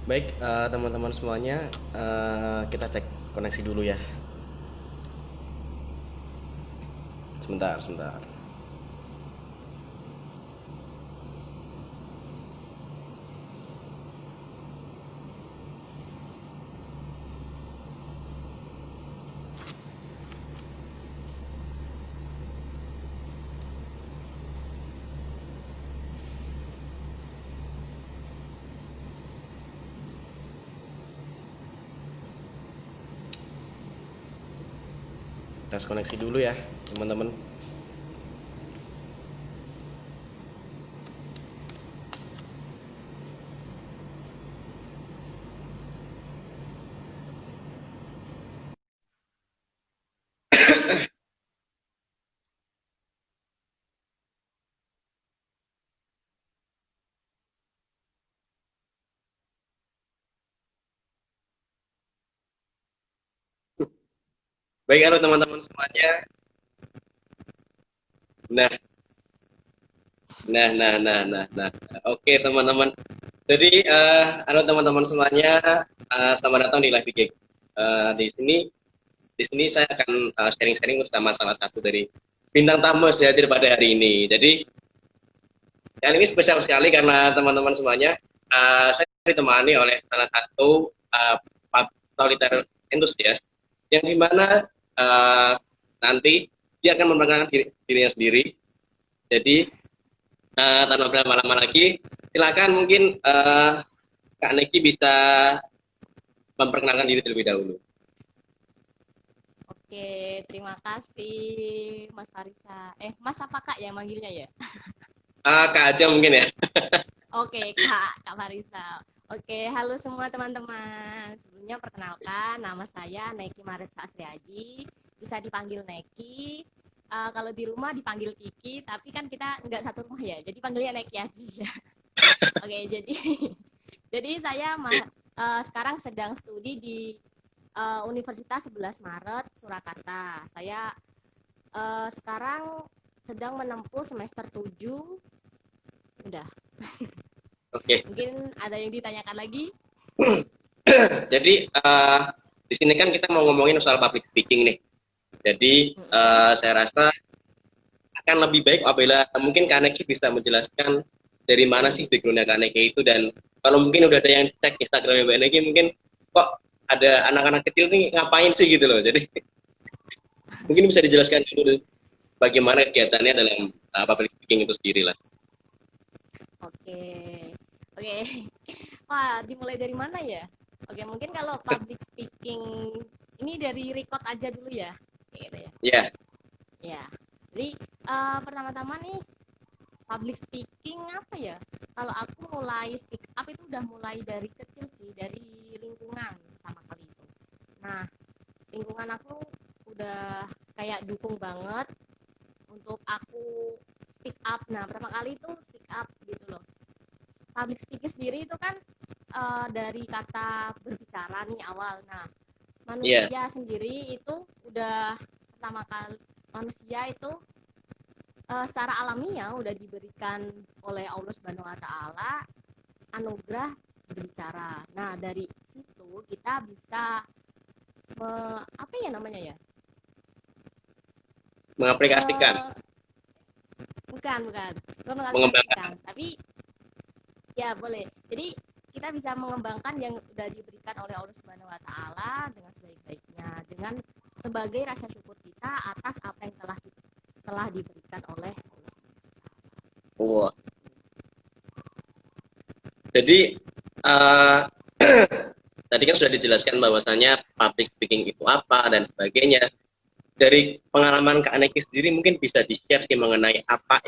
Baik, teman-teman semuanya, kita cek koneksi dulu ya. Sebentar, sebentar. Tes koneksi dulu ya, teman-teman. Baik, halo teman-teman semuanya. Nah, nah. Oke, teman-teman. Jadi, halo teman-teman semuanya. Selamat datang di Live Gig. Di sini saya akan sharing-sharing bersama salah satu dari bintang tamu saya pada hari ini. Jadi, yang ini spesial sekali karena teman-teman semuanya, saya ditemani oleh salah satu storyteller entusias yang dimana nanti dia akan memperkenalkan dirinya sendiri. Jadi tanpa berlama-lama lagi, silakan mungkin Kak Neki bisa memperkenalkan diri terlebih dahulu. Oke, terima kasih Mas Farisa. Mas apa Kak yang manggilnya ya? Kak aja mungkin ya. Oke, Kak Farisa. Oke, halo semua teman-teman. Sebelumnya perkenalkan, nama saya Neki Maritza Asriaji. Bisa dipanggil Neki. Kalau di rumah dipanggil Kiki, tapi kan kita nggak satu rumah ya, jadi panggilnya Neki aja ya. Oke, jadi jadi saya sekarang sedang studi di Universitas 11 Maret Surakarta. Saya sekarang sedang menempuh semester 7. Udah. Oke. Mungkin ada yang ditanyakan lagi? Jadi di sini kan kita mau ngomongin soal public speaking nih. Jadi saya rasa akan lebih baik apabila mungkin Kaneki bisa menjelaskan dari mana sih backgroundnya Kaneki itu, dan kalau mungkin udah ada yang cek Instagramnya Mbak Kaneki mungkin kok ada anak-anak kecil nih ngapain sih gitu loh. Jadi mungkin bisa dijelaskan dulu bagaimana kegiatannya dalam public speaking itu sendiri lah. Oke. Oke. Wah, dimulai dari mana ya? Oke, mungkin kalau public speaking ini dari record aja dulu ya. Gitu ya. Ya, Ya. Jadi pertama-tama nih public speaking apa ya? Kalau aku mulai speak up itu udah mulai dari kecil sih, dari lingkungan pertama kali itu. Nah, lingkungan aku udah kayak dukung banget untuk aku speak up. Nah, pertama kali itu speak up gitu loh. Public speaking sendiri itu kan dari kata berbicara nih awal. Nah, iya. manusia sendiri itu udah pertama kali manusia itu secara alamiah udah diberikan oleh Allah Subhanahu wa taala anugerah berbicara. Nah, dari situ kita bisa apa ya namanya ya? Mengaplikasikan, Me, bukan mengembangkan. mengaplikasikan, tapi ya boleh. Jadi kita bisa mengembangkan yang sudah diberikan oleh Allah Subhanahu wa taala dengan sebaik-baiknya dengan sebagai rasa syukur kita atas apa yang telah diberikan oleh Allah. Wah. Jadi uh, tadi kan sudah dijelaskan bahwasannya public speaking itu apa dan sebagainya. Dari pengalaman Kak Neki sendiri mungkin bisa di-share sih mengenai apa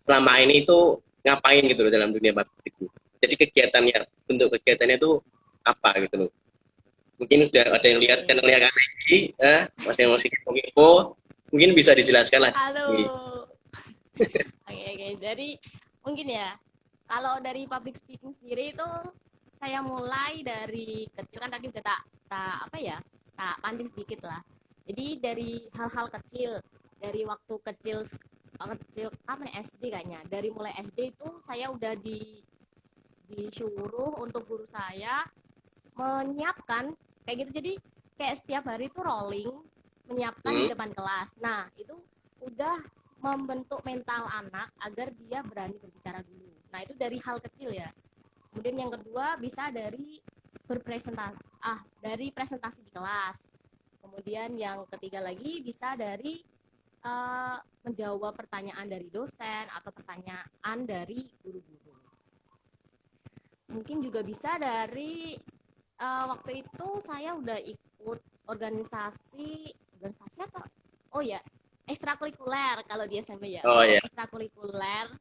selama ini itu ngapain gitu loh dalam dunia public speaking. Jadi kegiatannya, bentuk kegiatannya itu apa gitu loh. Mungkin sudah ada yang lihat Oke. channelnya Kak Neki, masing-masing info, mungkin bisa dijelaskan lah. Halo. Oke. Jadi mungkin ya kalau dari public speaking sendiri itu saya mulai dari kecil kan tadi udah apa ya tak panting sedikit lah. Jadi dari hal-hal kecil dari waktu kecil apa nih SD kayaknya dari mulai SD itu saya udah disuruh untuk guru saya menyiapkan kayak gitu. Jadi kayak setiap hari itu rolling menyiapkan di depan kelas. Nah, itu udah membentuk mental anak agar dia berani berbicara dulu. Nah, itu dari hal kecil ya. Kemudian yang kedua bisa dari dari presentasi di kelas. Kemudian yang ketiga lagi bisa dari menjawab pertanyaan dari dosen atau pertanyaan dari guru-guru. Mungkin juga bisa dari waktu itu saya udah ikut organisasi atau ekstrakurikuler kalau di SMP ya. Oh ya. Ekstrakurikuler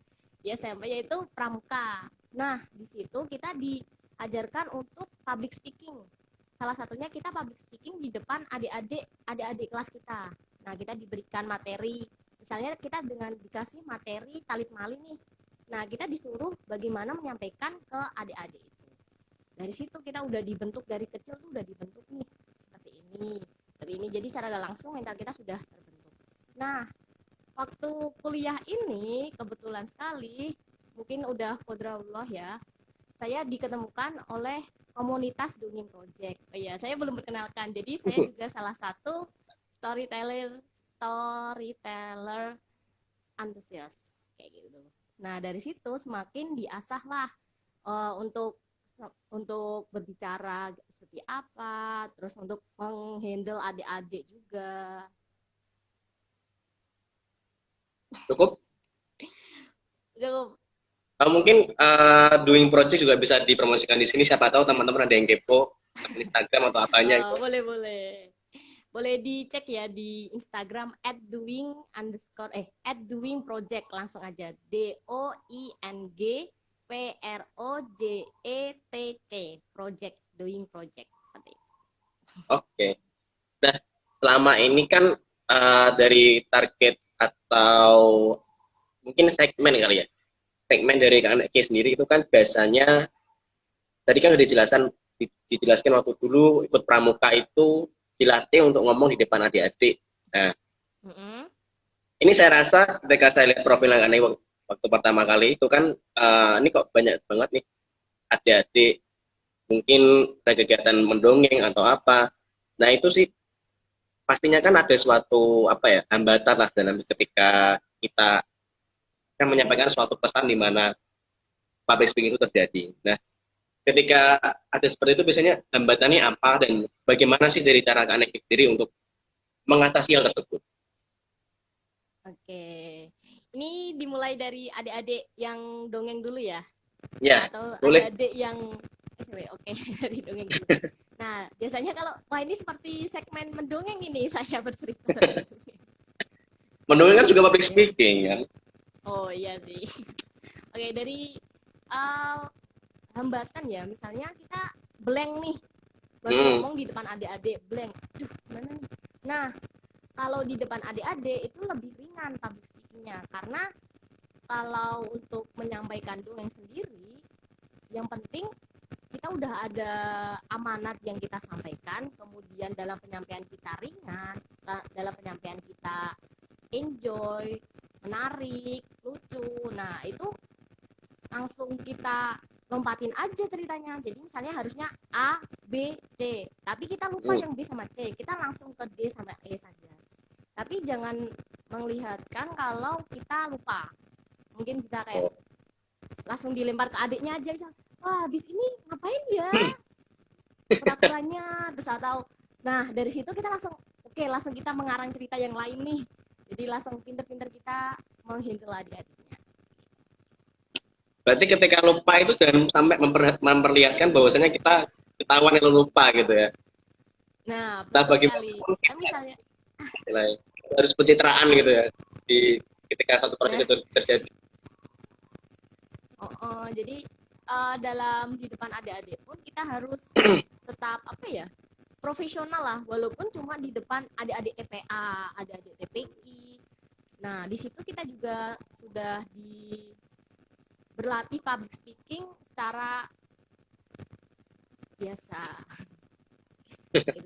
di SMP yaitu pramuka. Nah, di situ kita diajarkan untuk public speaking. Salah satunya kita public speaking di depan adik-adik kelas kita. Nah, kita diberikan materi. Misalnya kita dengan dikasih materi talit mali nih. Nah, kita disuruh bagaimana menyampaikan ke adik-adik itu. Dari situ kita udah dibentuk dari kecil tuh udah dibentuk nih seperti ini. Jadi secara langsung mental kita sudah terbentuk. Nah, waktu kuliah ini kebetulan sekali mungkin udah qadarullah ya, saya diketemukan oleh komunitas Dongeng Project. Oh iya, saya belum perkenalkan. Jadi saya juga salah satu storyteller antusias kayak gitu. Nah, dari situ semakin diasah lah untuk berbicara seperti apa, terus untuk menghandle adik-adik juga. Cukup. Cukup. Mungkin doing project juga bisa dipromosikan di sini. Siapa tahu teman-teman ada yang kepo Instagram atau apanya. Boleh dicek ya di Instagram @doing_project, langsung aja DOING_PROJETC project, doing project seperti itu. Oke. Nah, selama ini kan dari target atau mungkin segmen kali ya. Segmen dari Kak Neki sendiri itu kan biasanya tadi kan udah dijelaskan waktu dulu ikut pramuka itu dilatih untuk ngomong di depan adik-adik. Nah, ini saya rasa ketika saya lihat profil Kak Neki waktu pertama kali itu kan ini kok banyak banget nih adik-adik mungkin ada kegiatan mendongeng atau apa. Nah, itu sih pastinya kan ada suatu hambatan lah dalam ketika kita kan menyampaikan suatu pesan di mana public speaking itu terjadi. Nah, ketika ada seperti itu biasanya hambatannya apa dan bagaimana sih dari cara Kak Neki sendiri untuk mengatasi hal tersebut? Oke, ini dimulai dari adik-adik yang dongeng dulu ya? Ya, atau boleh. adik-adik yang oke dari dongeng dulu. Nah, biasanya kalau ini seperti segmen mendongeng ini saya bercerita. Mendongeng kan juga public speaking kan? Oh iya sih. Oke, dari hambatan ya, misalnya kita blank nih, baru ngomong di depan adik-adik, blank. Aduh, gimana nih? Nah, kalau di depan adik-adik itu lebih ringan public speakingnya, karena kalau untuk menyampaikan dongeng sendiri, yang penting kita udah ada amanat yang kita sampaikan, kemudian dalam penyampaian kita ringan, dalam penyampaian kita enjoy, menarik, lucu. Nah, itu langsung kita lompatin aja ceritanya. Jadi misalnya harusnya A, B, C, tapi kita lupa yang B sama C, kita langsung ke D sama E saja. Tapi jangan melihatkan kalau kita lupa. Mungkin bisa kayak langsung dilempar ke adiknya aja, misal, wah habis ini ngapain ya pura-puranya, terus atau nah dari situ kita langsung langsung kita mengarang cerita yang lain nih. Jadi langsung pinter-pinter kita menghandle adik-adiknya. Berarti ketika lupa itu jangan sampai memperlihatkan bahwasanya kita ketahuan yang lupa gitu ya. Nah, betul sekali. Nah, misalnya harus pencitraan gitu ya ketika satu proses itu terjadi. Jadi dalam di depan adik-adik pun kita harus tetap profesional lah, walaupun cuma di depan adik-adik TPA, adik-adik TPI. Nah, di situ kita juga sudah berlatih public speaking secara biasa.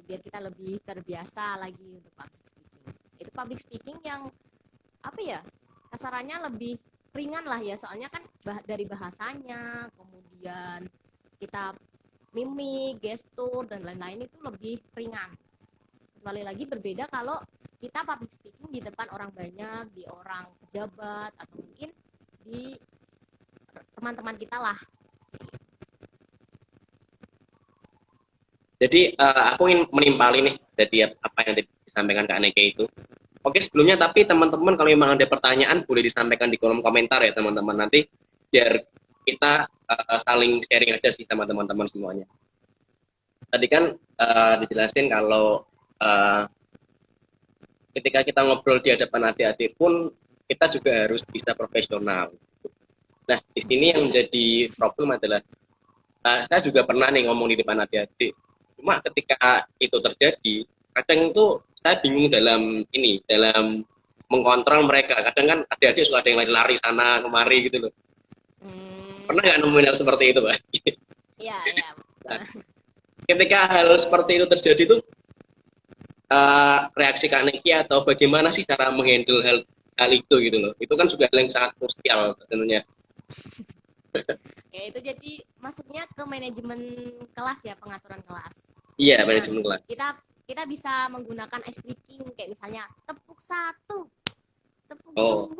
Biar kita lebih terbiasa lagi untuk public speaking. Itu public speaking yang kasarannya lebih ringan lah ya, soalnya kan dari bahasanya, kemudian kemudian kita mimik, gestur dan lain-lain itu lebih ringan. Kecuali lagi berbeda kalau kita public speaking di depan orang banyak, di orang pejabat atau mungkin di teman-teman kita lah. Jadi aku ingin menimpali nih dari apa yang disampaikan Kak Neke itu. Oke, sebelumnya tapi teman-teman kalau memang ada pertanyaan boleh disampaikan di kolom komentar ya teman-teman, nanti biar kita saling sharing aja sih sama teman-teman semuanya. Tadi kan dijelasin kalau ketika kita ngobrol di hadapan adik-adik pun kita juga harus bisa profesional. Nah, di sini yang menjadi problem adalah saya juga pernah nih ngomong di depan adik-adik. Cuma ketika itu terjadi, kadang itu saya bingung dalam mengkontrol mereka. Kadang kan adik-adik suka ada yang lari-lari sana kemari gitu loh. Pernah nggak nemuin hal seperti itu, Pak? Iya, iya. Nah, ketika hal seperti itu terjadi tuh reaksi Kak Neki atau bagaimana sih cara menghandle hal itu gitu loh. Itu kan juga hal yang sangat krusial tentunya. Oke, itu jadi masuknya ke manajemen kelas ya, pengaturan kelas. Iya, Nah, manajemen kelas. kita bisa menggunakan ice breaking kayak misalnya tepuk 1, tepuk 2.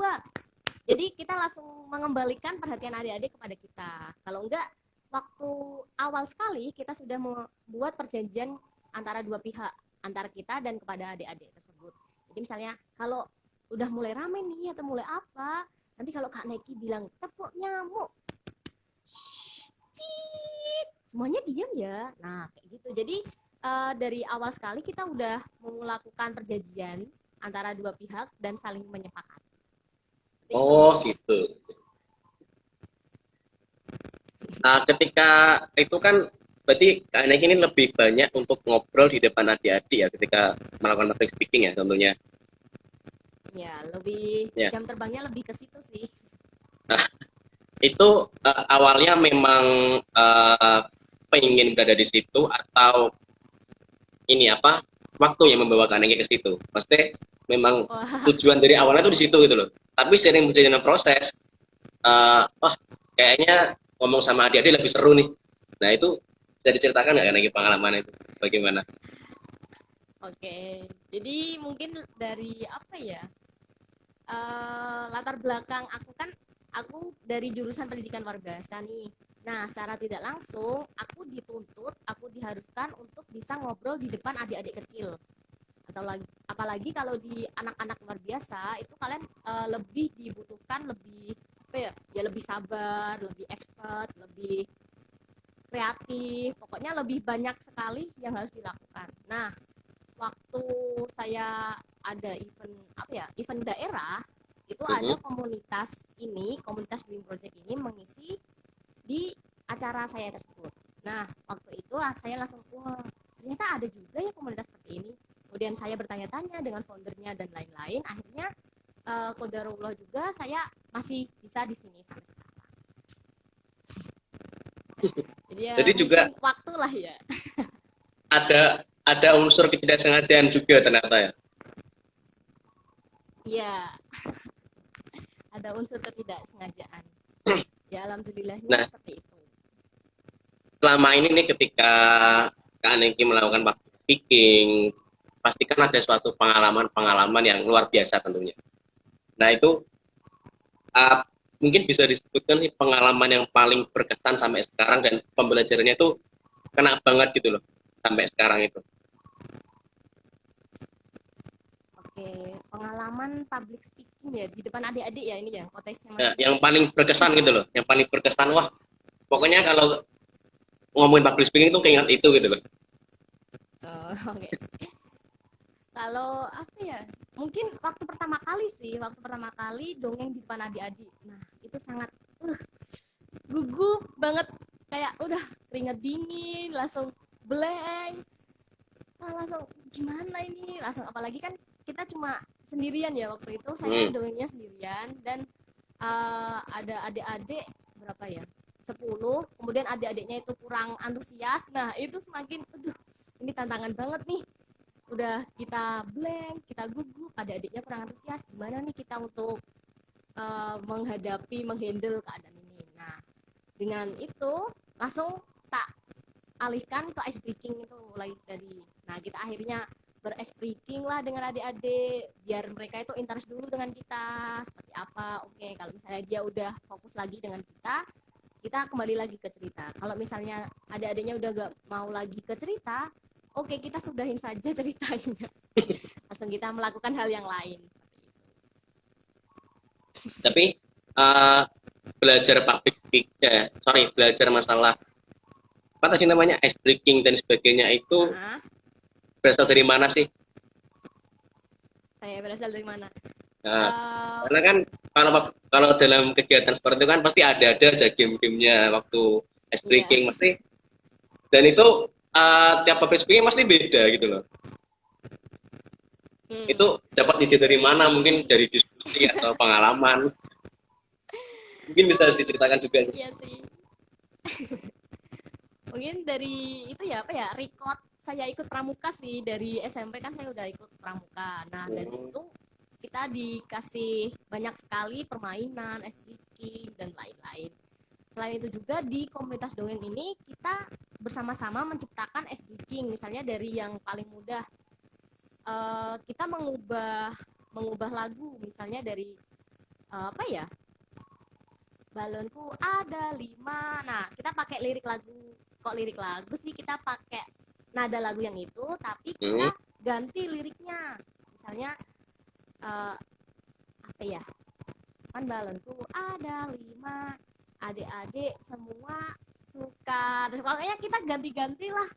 Jadi kita langsung mengembalikan perhatian adik-adik kepada kita. Kalau enggak, waktu awal sekali kita sudah membuat perjanjian antara dua pihak, antara kita dan kepada adik-adik tersebut. Jadi misalnya kalau udah mulai rame nih atau mulai apa, nanti kalau Kak Neki bilang tepuk nyamuk, semuanya diam ya. Nah, kayak gitu. Jadi dari awal sekali kita udah melakukan perjanjian antara dua pihak dan saling menyepakati. Oh, gitu. Nah, ketika itu kan berarti Kak Neki ini lebih banyak untuk ngobrol di depan adik-adik ya ketika melakukan public speaking ya tentunya. Ya, lebih Ya. jam terbangnya lebih ke situ sih. Nah, itu awalnya memang pengen berada di situ atau ini apa waktu yang membawa Kak Neki ke situ. Maksudnya memang tujuan dari awalnya tuh di situ gitu loh. Tapi sering berjalan proses, wah kayaknya ngomong sama adik-adik lebih seru nih. Nah itu bisa diceritakan nggak lagi pengalaman itu bagaimana? Oke, jadi mungkin dari apa ya, latar belakang aku dari jurusan pendidikan luar biasa nih. Nah, secara tidak langsung aku diharuskan untuk bisa ngobrol di depan adik-adik kecil. Atau apalagi kalau di anak-anak luar biasa itu kalian lebih dibutuhkan lebih apa ya? Ya lebih sabar, lebih expert, lebih kreatif. Pokoknya lebih banyak sekali yang harus dilakukan. Nah, waktu saya ada event daerah itu ada komunitas Dream Project ini mengisi di acara saya tersebut. Nah, waktu itu saya langsung wah, ternyata ada juga ya komunitas seperti ini. Kemudian saya bertanya-tanya dengan foundernya dan lain-lain. Akhirnya qadarullah juga saya masih bisa di sini sampai sekarang. Jadi ya Jadi juga waktu lah ya. ada unsur ketidaksengajaan juga ternyata ya. Iya, ada unsur ketidaksengajaan. Ya alhamdulillahnya Nah, seperti itu. selama ini nih ketika Kak Neki melakukan public speaking, pastikan ada suatu pengalaman-pengalaman yang luar biasa tentunya. Nah itu uh, mungkin bisa disebutkan sih pengalaman yang paling berkesan sampai sekarang dan pembelajarannya itu kena banget gitu loh sampai sekarang itu. Oke, pengalaman public speaking ya di depan adik-adik ya ini ya konteksnya Nah, masih. yang paling berkesan gitu loh, yang paling berkesan wah pokoknya kalau ngomongin public speaking itu keinget itu gitu loh. Oh, oke. Kalau apa ya? Mungkin waktu pertama kali dongeng di depan adik-adik. Nah, itu sangat gugup banget, kayak udah keringet dingin, langsung blank. Langsung gimana ini? Langsung apalagi kan kita cuma sendirian ya waktu itu, saya dongengnya sendirian dan ada adik-adik berapa ya? 10, kemudian adik-adiknya itu kurang antusias. Nah, itu semakin ini tantangan banget nih. Udah kita blank, kita gugup, adik-adiknya kurang antusias. Gimana nih kita untuk menghandle keadaan ini. Nah, dengan itu langsung tak alihkan ke ice breaking itu lagi tadi. Nah, kita akhirnya ber-ice breaking lah dengan adik-adik biar mereka itu interest dulu dengan kita seperti apa. Oke, kalau misalnya dia udah fokus lagi dengan kita kembali lagi ke cerita. Kalau misalnya adik-adiknya udah gak mau lagi ke cerita, oke, kita sudahin saja ceritanya. Langsung kita melakukan hal yang lain. Tapi belajar public speaking, belajar masalah apa tadi namanya ice breaking dan sebagainya itu Nah, berasal dari mana sih? saya berasal dari mana? Nah, Uh, karena kan kalau dalam kegiatan seperti itu kan pasti ada aja game-gamenya waktu ice iya. breaking pasti, dan itu tiap public speaking pasti beda gitu loh. Hmm, Itu dapat ide dari mana? Mungkin jadi dari diskusi atau pengalaman. Mungkin bisa diceritakan juga sih. iya sih. Mungkin dari itu ya apa ya? Record saya ikut pramuka sih dari SMP kan saya udah ikut pramuka. Nah, dari situ kita dikasih banyak sekali permainan, speaking dan lain-lain. Selain itu juga di komunitas dongeng ini kita bersama-sama menciptakan speaking. Misalnya dari yang paling mudah kita mengubah lagu misalnya dari apa ya, balonku ada 5. Nah, kita pakai lirik lagu. Kok lirik lagu sih, kita pakai nada lagu yang itu tapi Hmm. kita ganti liriknya. Misalnya apa ya, kan balonku ada 5, adik-adik semua suka, terus pokoknya kita ganti-ganti lah.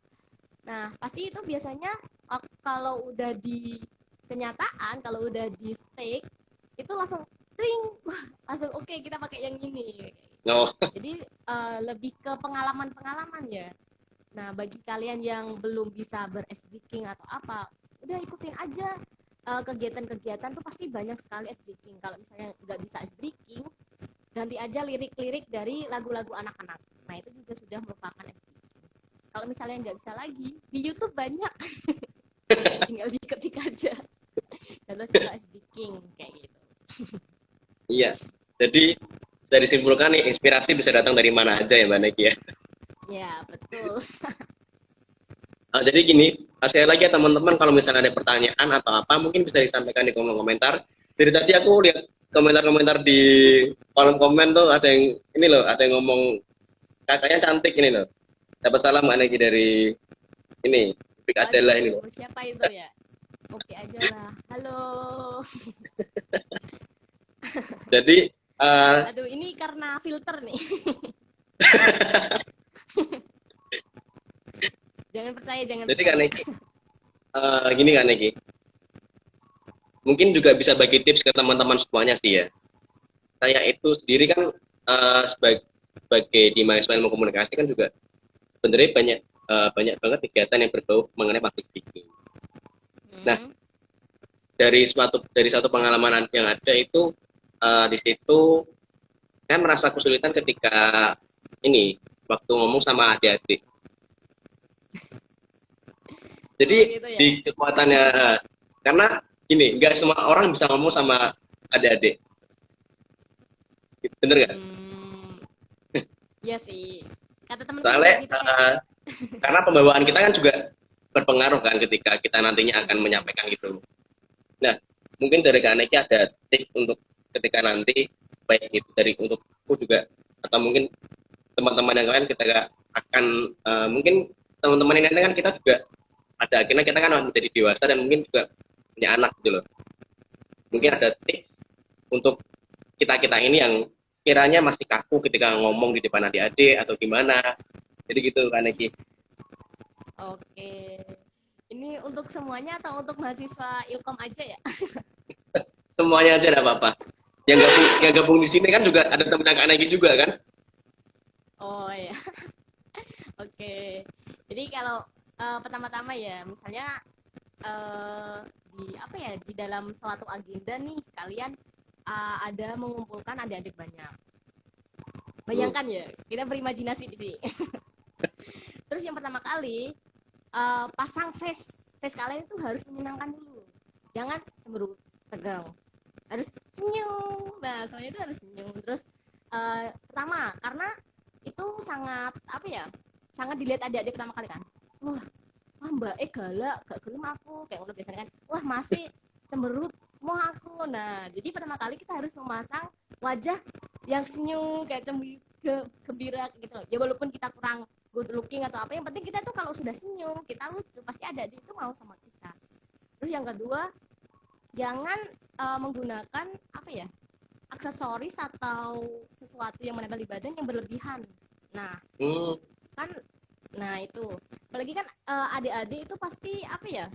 Nah, pasti itu biasanya kalau udah di kenyataan, kalau udah di stake, itu langsung ting, langsung oke, kita pakai yang ini. Oh, Jadi lebih ke pengalaman-pengalaman ya. Nah, bagi kalian yang belum bisa ber-speaking atau apa, udah ikutin aja kegiatan-kegiatan tuh pasti banyak sekali speaking. Kalau misalnya nggak bisa speaking, ganti aja lirik-lirik dari lagu-lagu anak-anak. Nah, itu juga sudah merupakan speaking. Kalau misalnya nggak bisa lagi, di YouTube banyak. Tinggal diketik aja. Contoh-contoh speaking kayak gitu. iya. Jadi bisa disimpulkan nih inspirasi bisa datang dari mana aja ya Mbak Neki ya. Ya, betul. Jadi gini, saya lagi ya teman-teman kalau misalnya ada pertanyaan atau apa mungkin bisa disampaikan di kolom komentar. Dari tadi aku lihat komentar-komentar di kolom komen tuh ada yang ini loh, ada yang ngomong kakaknya cantik ini loh. Dapat salam Mbak Neki dari ini, Big Adela ini loh. Waduh, siapa itu ya? Oke aja lah. Halo. Jadi Aduh, ini karena filter nih. Jangan percaya, jangan jadi Kak percaya. Neki, gini Kak Neki, mungkin juga bisa bagi tips ke teman-teman semuanya sih ya. Saya itu sendiri kan sebagai di mahasiswa ilmu komunikasi kan juga sebenarnya banyak banget kegiatan yang berbau mengenai public speaking. Nah, Hmm. dari satu pengalaman yang ada itu di situ saya merasa kesulitan ketika ini waktu ngomong sama adik-adik. Jadi Oh gitu di ya. kekuatannya karena ini nggak semua orang bisa ngomong sama adik-adik, bener nggak? Hmm. Iya sih. Kata temanku juga Soalnya gitu kayak. karena pembawaan kita kan juga berpengaruh kan ketika kita nantinya akan Mm-mm. menyampaikan gitu. Nah, mungkin dari Kak Neki ada tips untuk ketika nanti baik itu dari untukku juga atau mungkin teman-teman yang lain kita akan mungkin teman-teman ini kan kita juga ada akhirnya kita kan menjadi dewasa dan mungkin juga punya anak gitu loh. Mungkin Hmm. ada tips untuk kita-kita ini yang kiranya masih kaku ketika ngomong di depan adik-adik atau gimana. Jadi gitu Kak Neki. Oke. Ini untuk semuanya atau untuk mahasiswa Ilkom aja ya? Semuanya aja enggak apa-apa. Yang gabung di sini kan Oke. juga ada teman Kak Neki juga kan? Oh ya. Oke. Jadi kalau pertama-tama ya, misalnya di apa ya, di dalam suatu agenda nih kalian ada mengumpulkan adik-adik banyak. Hmm. Bayangkan ya, kita berimajinasi di sini. Terus yang pertama kali pasang face kalian itu harus menyenangkan dulu. Jangan cemberut, tegang. Harus senyum. Nah, semuanya itu harus senyum. Terus pertama karena itu sangat apa ya, sangat dilihat adik-adik pertama kali kan. Wah, Mbak galak, gak gelem aku kayak ngono biasanya kan. Wah, masih cemberut mau aku. Nah, jadi pertama kali kita harus memasang wajah yang senyum kayak gembira gitu loh. Ya walaupun kita kurang good looking atau apa, yang penting kita tuh kalau sudah senyum, kita lucu, pasti adik-adik itu mau sama kita. Terus yang kedua, jangan menggunakan apa ya, aksesoris atau sesuatu yang menempel di badan yang berlebihan. Nah, kan, nah itu apalagi kan adik-adik itu pasti apa ya,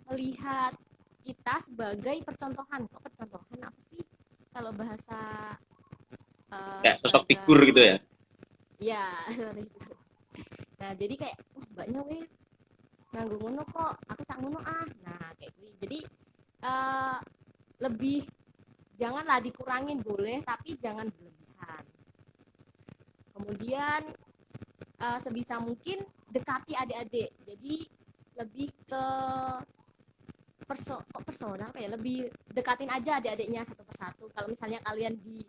melihat kita sebagai percontohan. Kok percontohan apa sih kalau bahasa Kayak sosok sebagai, figur gitu ya. ya nah jadi kayak mbaknya weh nganggo ngono kok, aku tak ngono ah. Nah kayak gitu. Jadi uh, lebih janganlah dikurangin, boleh tapi jangan berlebihan. Kemudian sebisa mungkin dekati adik-adik, jadi lebih ke personal apa ya, lebih dekatin aja adik-adiknya satu persatu. Kalau misalnya kalian di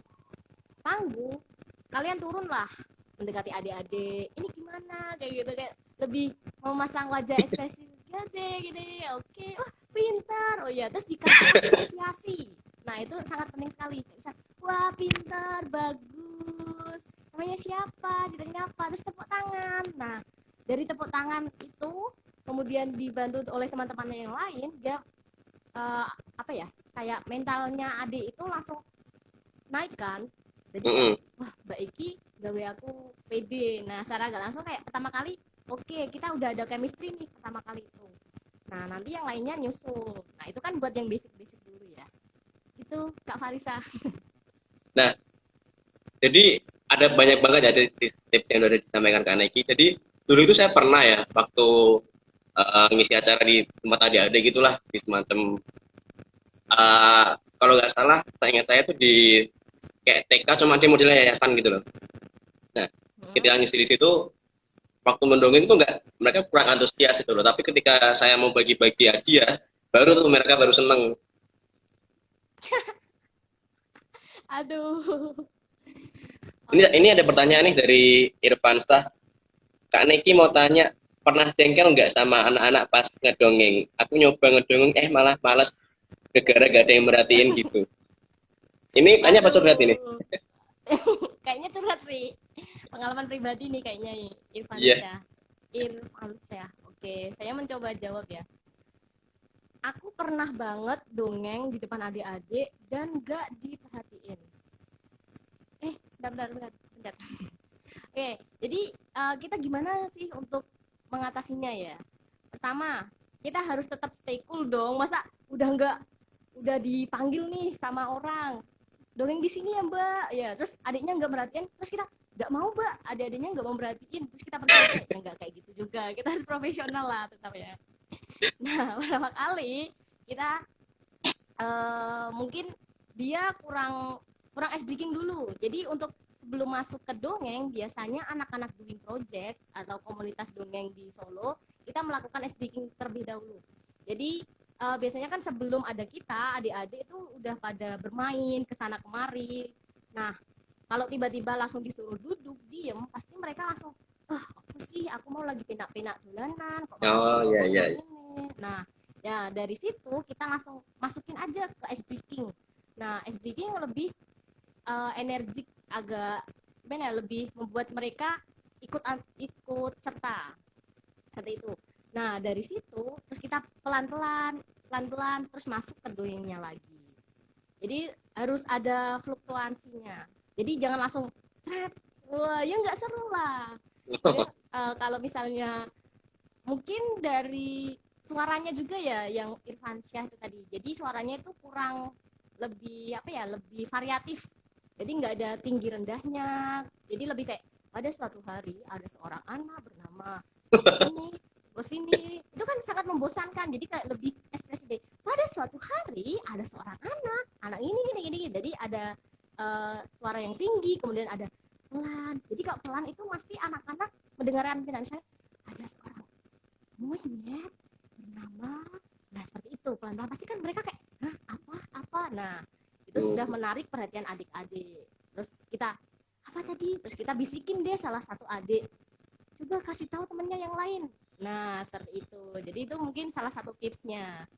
panggung, kalian turunlah mendekati adik-adik, ini gimana kayak gitu, kayak lebih memasang wajah ekspresi ya deh gini, oke, wah pintar, oh ya, terus dikasih apresiasi. Nah itu sangat penting sekali, bisa wah pintar, bagus, namanya siapa, judulnya apa, terus tepuk tangan. Nah dari tepuk tangan itu kemudian dibantu oleh teman-temannya yang lain, dia apa ya, kayak mentalnya adik itu langsung naik kan. Jadi kayak, wah Mbak Iki gawe aku pede. Nah secara gak langsung kayak pertama kali, oke, kita udah ada chemistry nih pertama kali itu. Nah nanti yang lainnya nyusul. Nah itu kan buat yang basic-basic dulu ya. Itu Kak Farisa. Nah, jadi ada banyak banget ya tips yang udah disampaikan Kak Neki. Jadi dulu itu saya pernah ya waktu ngisi acara di tempat adik-adik gitulah, di semacam kalau nggak salah, saya ingat saya tuh di kayak TK cuma di modelnya yayasan gitu loh. Nah, ketika ngisi di situ, waktu mendongeng itu nggak, mereka kurang antusias itu loh. Tapi ketika saya mau bagi-bagi hadiah, baru tuh mereka baru seneng. Aduh. Ini ada pertanyaan nih dari Irfan Stah. Kak Neki mau tanya, pernah jengkel nggak sama anak-anak pas ngedongeng? Aku nyoba ngedongeng, malah malas gara-gara gak ada yang merhatiin gitu. Ini tanya apa curhat ini? Aduh. Kayaknya curhat sih. Pengalaman pribadi nih kayaknya Irfan Iya. Syah. Irfan Syah. Oke, saya mencoba jawab ya. Aku pernah banget dongeng di depan adik-adik dan gak diperhatiin. Bentar. Oke, jadi kita gimana sih untuk mengatasinya ya? Pertama, kita harus tetap stay cool dong. Masa udah dipanggil nih sama orang, dongeng di sini ya Mbak, ya terus adiknya nggak merhatiin, terus kita nggak mau Mbak, adik-adiknya nggak mau merhatiin, terus kita pergi aja, ya nggak kayak gitu juga, kita harus profesional lah tetap ya. Nah pertama kali kita mungkin dia kurang kurang ice breaking dulu. Jadi untuk sebelum masuk ke dongeng, biasanya anak-anak doing project atau komunitas dongeng di Solo, kita melakukan ice breaking terlebih dahulu. Jadi biasanya kan sebelum ada kita, adik-adik itu udah pada bermain kesana kemari. Nah kalau tiba-tiba langsung disuruh duduk diem, pasti mereka langsung, aku sih aku mau lagi pinak-pinak dolanan kok Oh iya iya. ini. Nah ya dari situ kita langsung masukin aja ke ice breaking. Nah ice breaking lebih energik, agak gimana ya, lebih membuat mereka ikut serta seperti itu. Nah dari situ terus kita pelan-pelan terus masuk ke dongengnya lagi. Jadi harus ada fluktuasinya. Jadi jangan langsung cret, wah ya nggak seru lah. Jadi kalau misalnya mungkin dari suaranya juga ya yang Irfan Syah itu tadi. Jadi suaranya itu kurang, lebih apa ya, lebih variatif. Jadi nggak ada tinggi rendahnya. Jadi lebih kayak pada suatu hari ada seorang anak bernama ini bos ini, itu kan sangat membosankan. Jadi kayak lebih ekspresi deh. Pada suatu hari ada seorang anak ini gini. Jadi ada suara yang tinggi, kemudian ada pelan. Jadi kalau pelan itu pasti anak-anak mendengarkan, misalnya ada seorang monyet bernama, nah seperti itu pelan-pelan pasti kan mereka kayak apa. Nah itu sudah menarik perhatian adik-adik. Terus kita apa apa tadi, terus kita bisikin deh salah satu adik, coba kasih tahu temennya yang lain. Nah seperti itu, jadi itu mungkin salah satu tipsnya.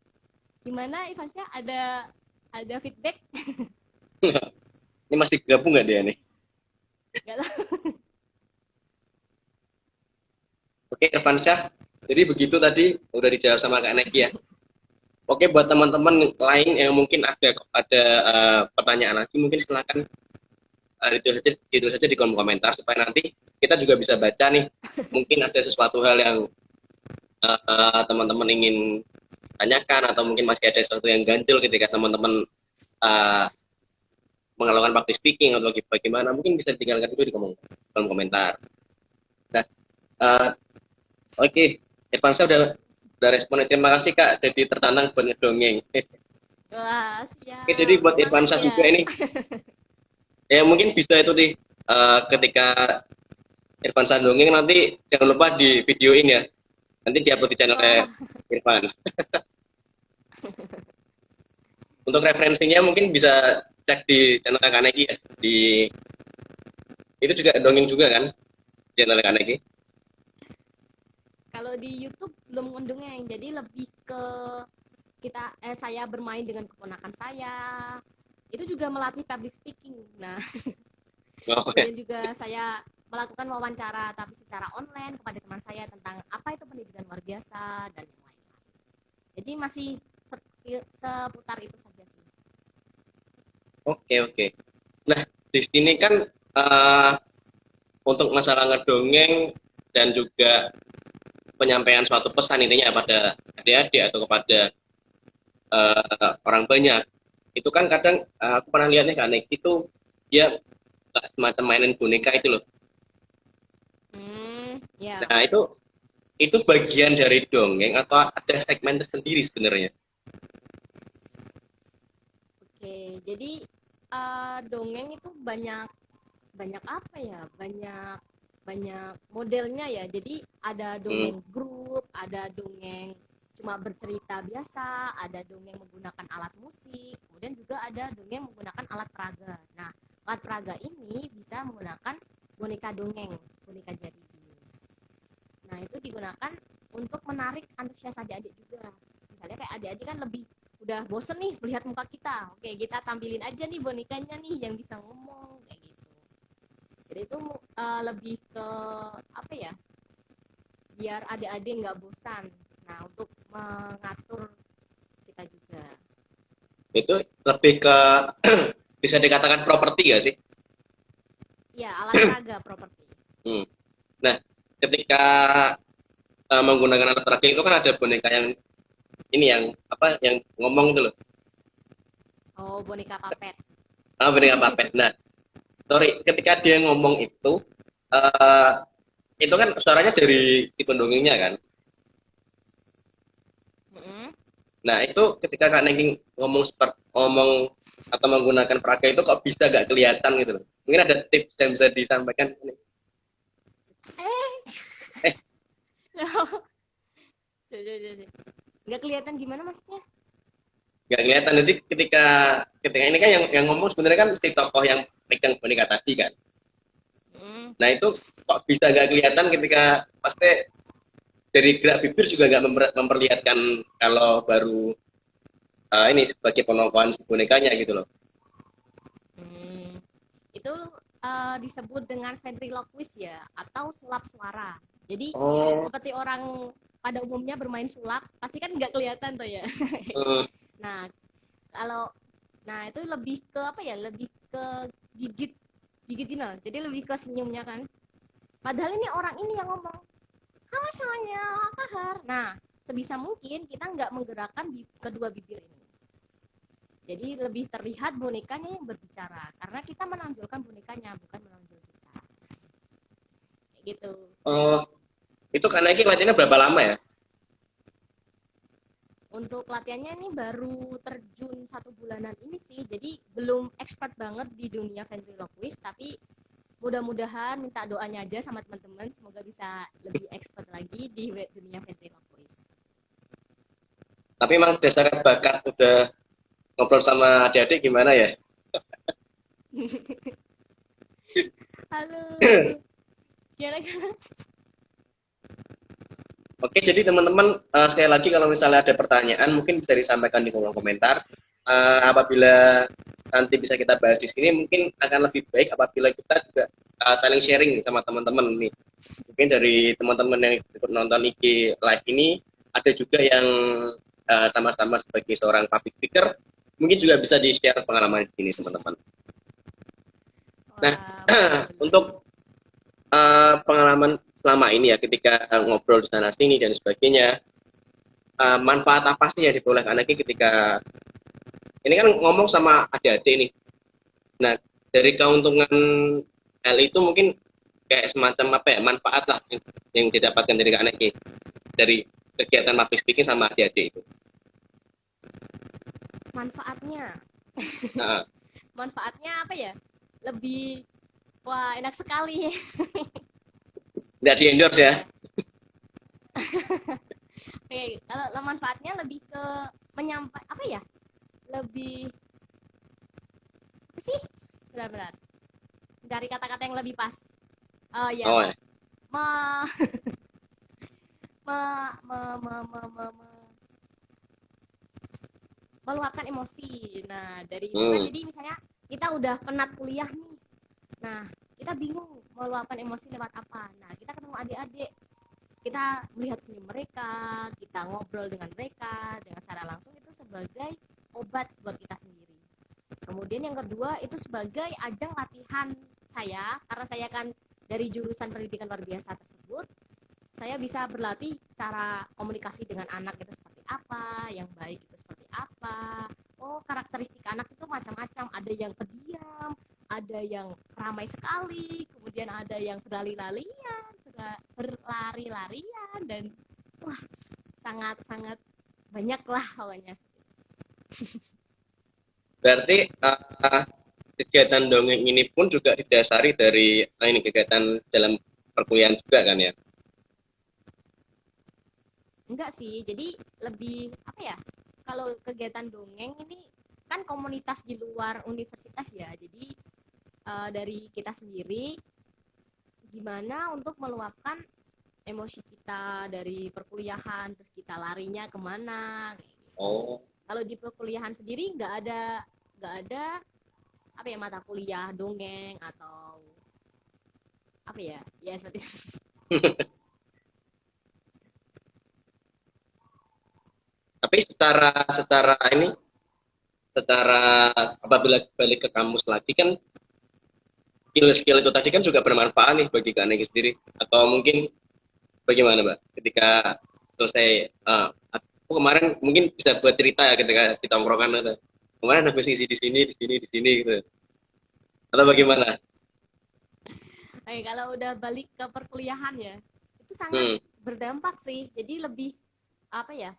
Gimana Ivansyah, ada feedback? Ini masih gabung nggak dia nih? Gak tahu. Oke, Irfansyah. Jadi begitu tadi udah dijawab sama Kak Neki ya. Oke, buat teman-teman lain yang mungkin ada pertanyaan lagi, mungkin silakan itu saja di kolom komentar supaya nanti kita juga bisa baca nih. Mungkin ada sesuatu hal yang teman-teman ingin tanyakan atau mungkin masih ada sesuatu yang ganjil ketika teman-teman uh, melakukan public speaking atau bagaimana, mungkin bisa ditinggalkan dulu di kolom komentar. Nah, uh, oke, Irfansyah udah respon. Terima kasih Kak, jadi tertantang buat ngedongeng. Wah Oke, siap, jadi buat semangat Irfansyah ya. juga ini, ya mungkin bisa itu di ketika Irfansyah dongeng nanti jangan lupa di videoin ya. Nanti diupload di channelnya Wah Irfan. Untuk referensinya mungkin bisa cek di channel Kak Neki ya. Itu juga dongeng juga kan channel Kak Neki. kalau di YouTube belum ngundungnya, jadi lebih ke saya bermain dengan keponakan saya, itu juga melatih public speaking. Nah Oh ya. kemudian juga saya melakukan wawancara tapi secara online kepada teman saya tentang apa itu pendidikan luar biasa dan yang lain-lain. Jadi masih seputar itu saja sih. Oke. Nah, di sini kan uh, untuk masalah ngedongeng dan juga penyampaian suatu pesan intinya pada adik-adik atau kepada orang banyak, itu kan kadang aku pernah lihat nih Kak Neki itu dia semacam mainin boneka itu loh. Ya. Nah, itu bagian dari dongeng atau ada segmen tersendiri sebenarnya? Oke, jadi dongeng itu banyak banyak apa ya? Banyak banyak modelnya ya. Jadi ada Hmm. dongeng grup, ada dongeng cuma bercerita biasa, ada dongeng menggunakan alat musik, kemudian juga ada dongeng menggunakan alat peraga. Nah, alat peraga ini bisa menggunakan boneka dongeng, boneka jadi. Nah, itu digunakan untuk menarik antusias adik-adik juga. Misalnya kayak adik-adik kan lebih udah bosen nih melihat muka kita. Oke, kita tampilin aja nih bonekanya nih yang bisa ngomong kayak gitu. Jadi itu lebih ke apa ya? Biar adik-adik nggak bosan. Nah, untuk mengatur kita juga. Itu lebih ke bisa dikatakan properti gak sih? Ya, alat peraga properti. Hmm. Nah, ketika menggunakan alat peraga itu kan ada boneka yang ini yang apa yang ngomong itu loh. Oh, boneka papet. Boneka puppet. Nah, sorry, ketika dia ngomong uh, itu kan suaranya dari si pendongengnya kan. Mm-mm. Nah, itu ketika Kak Nengking ngomong atau menggunakan peraga itu kok bisa gak kelihatan gitu loh. Mungkin ada tips yang bisa disampaikan. Eh, Eh, nggak kelihatan gimana maksudnya? nggak kelihatan. Jadi ketika ini kan yang ngomong sebenarnya kan si tokoh yang pegang boneka tadi kan. Mm. Nah, itu kok bisa gak kelihatan ketika pasti dari gerak bibir juga nggak memperlihatkan kalau baru ini sebagai penongkohan si bonekanya gitu loh. Hmm, itu disebut dengan ventriloquist ya, atau sulap suara. Jadi Oh, seperti orang pada umumnya bermain sulap, pasti kan nggak kelihatan tuh ya. hmm, Nah, kalau nah itu lebih ke apa ya? Lebih ke gigit gigitin loh. Jadi lebih ke senyumnya kan. Padahal ini orang ini yang ngomong, kamu soalnya kahar. Nah, sebisa mungkin kita nggak menggerakkan kedua bibir ini. Jadi lebih terlihat bonekanya yang berbicara karena kita menonjolkan bonekanya bukan menonjol kita. Kayak gitu. oh, itu karena ini latihannya berapa lama ya? Untuk latihannya ini baru terjun 1 bulanan ini sih. Jadi belum expert banget di dunia ventriloquist, tapi mudah-mudahan minta doanya aja sama teman-teman semoga bisa lebih expert lagi di dunia ventriloquist. Tapi emang dasarnya bakat udah ngobrol sama adik-adik gimana ya? Halo. Gimana? Oke, jadi teman-teman sekali lagi kalau misalnya ada pertanyaan mungkin bisa disampaikan di kolom komentar. Apabila nanti bisa kita bahas di sini, mungkin akan lebih baik apabila kita juga saling sharing sama teman-teman nih. Mungkin dari teman-teman yang ikut nonton IG live ini ada juga yang sama-sama sebagai seorang public speaker, mungkin juga bisa di-share pengalaman di sini teman-teman. Nah, Wah, betul-betul. untuk pengalaman selama ini ya ketika ngobrol di sana sini dan sebagainya, manfaat apa sih yang diperoleh anaknya ketika ini kan ngomong sama adik-adik nih. Nah, dari keuntungan L itu mungkin kayak semacam apa ya, manfaat lah yang didapatkan dari anaknya dari kegiatan public speaking sama adik-adik itu. Manfaatnya. Nah, Manfaatnya apa ya? Lebih, wah, enak sekali. tidak di endorse ya. Ya. Oke, kalau manfaatnya lebih ke menyampaikan apa ya? Lebih apa sih? Benar-benar. Mencari kata-kata yang lebih pas. Oh ya, Oh ya. me, me, me, me, me, me, me, meluapkan emosi. Nah, dari itu kan Hmm. jadi misalnya kita udah penat kuliah nih. Nah, kita bingung mau luapkan emosi lewat apa. Nah, kita ketemu adik-adik, kita melihat senyum mereka, kita ngobrol dengan mereka dengan cara langsung, itu sebagai obat buat kita sendiri. Kemudian yang kedua itu sebagai ajang latihan saya, karena saya kan dari jurusan pendidikan luar biasa tersebut, saya bisa berlatih cara komunikasi dengan anak itu seperti apa, yang baik itu seperti apa. Oh, karakteristik anak itu macam-macam, ada yang pendiam, ada yang ramai sekali, kemudian ada yang berlari-larian, dan wah, sangat-sangat banyak lah pokoknya. Berarti kegiatan dongeng ini pun juga didasari dari ini kegiatan dalam perkuliahan juga kan ya. Enggak sih, jadi lebih apa ya, kalau kegiatan dongeng ini kan komunitas di luar universitas ya, jadi dari kita sendiri gimana untuk meluapkan emosi kita dari perkuliahan, terus kita larinya kemana kayak gitu. Oh. Kalau di perkuliahan sendiri nggak ada apa ya, mata kuliah dongeng atau apa ya, ya seperti itu. Tapi secara secara ini secara apabila balik ke kampus lagi kan skill-skill itu tadi kan juga bermanfaat nih bagi Kak Negi sendiri atau mungkin bagaimana Mbak ketika selesai aku kemarin mungkin bisa buat cerita ya ketika kita tongkrongan atau kemarin habis ngisi di sini gitu atau bagaimana. Kalau udah balik ke perkuliahan ya, itu sangat Hmm. berdampak sih. Jadi lebih apa ya?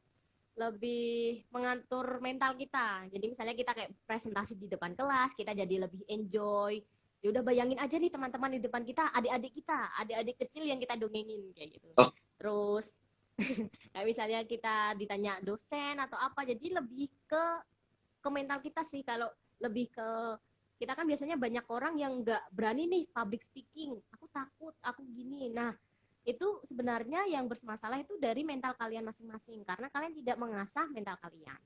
Lebih mengatur mental kita. Jadi misalnya kita kayak presentasi di depan kelas, kita jadi lebih enjoy. Ya udah, bayangin aja nih teman-teman di depan kita, adik-adik kecil yang kita dongengin kayak gitu. Oh. Terus kayak misalnya kita ditanya dosen atau apa, jadi lebih ke mental kita sih. Kalau lebih ke kita kan biasanya banyak orang yang nggak berani nih public speaking, aku takut, aku gini. Nah, itu sebenarnya yang bermasalah itu dari mental kalian masing-masing, karena kalian tidak mengasah mental kalian.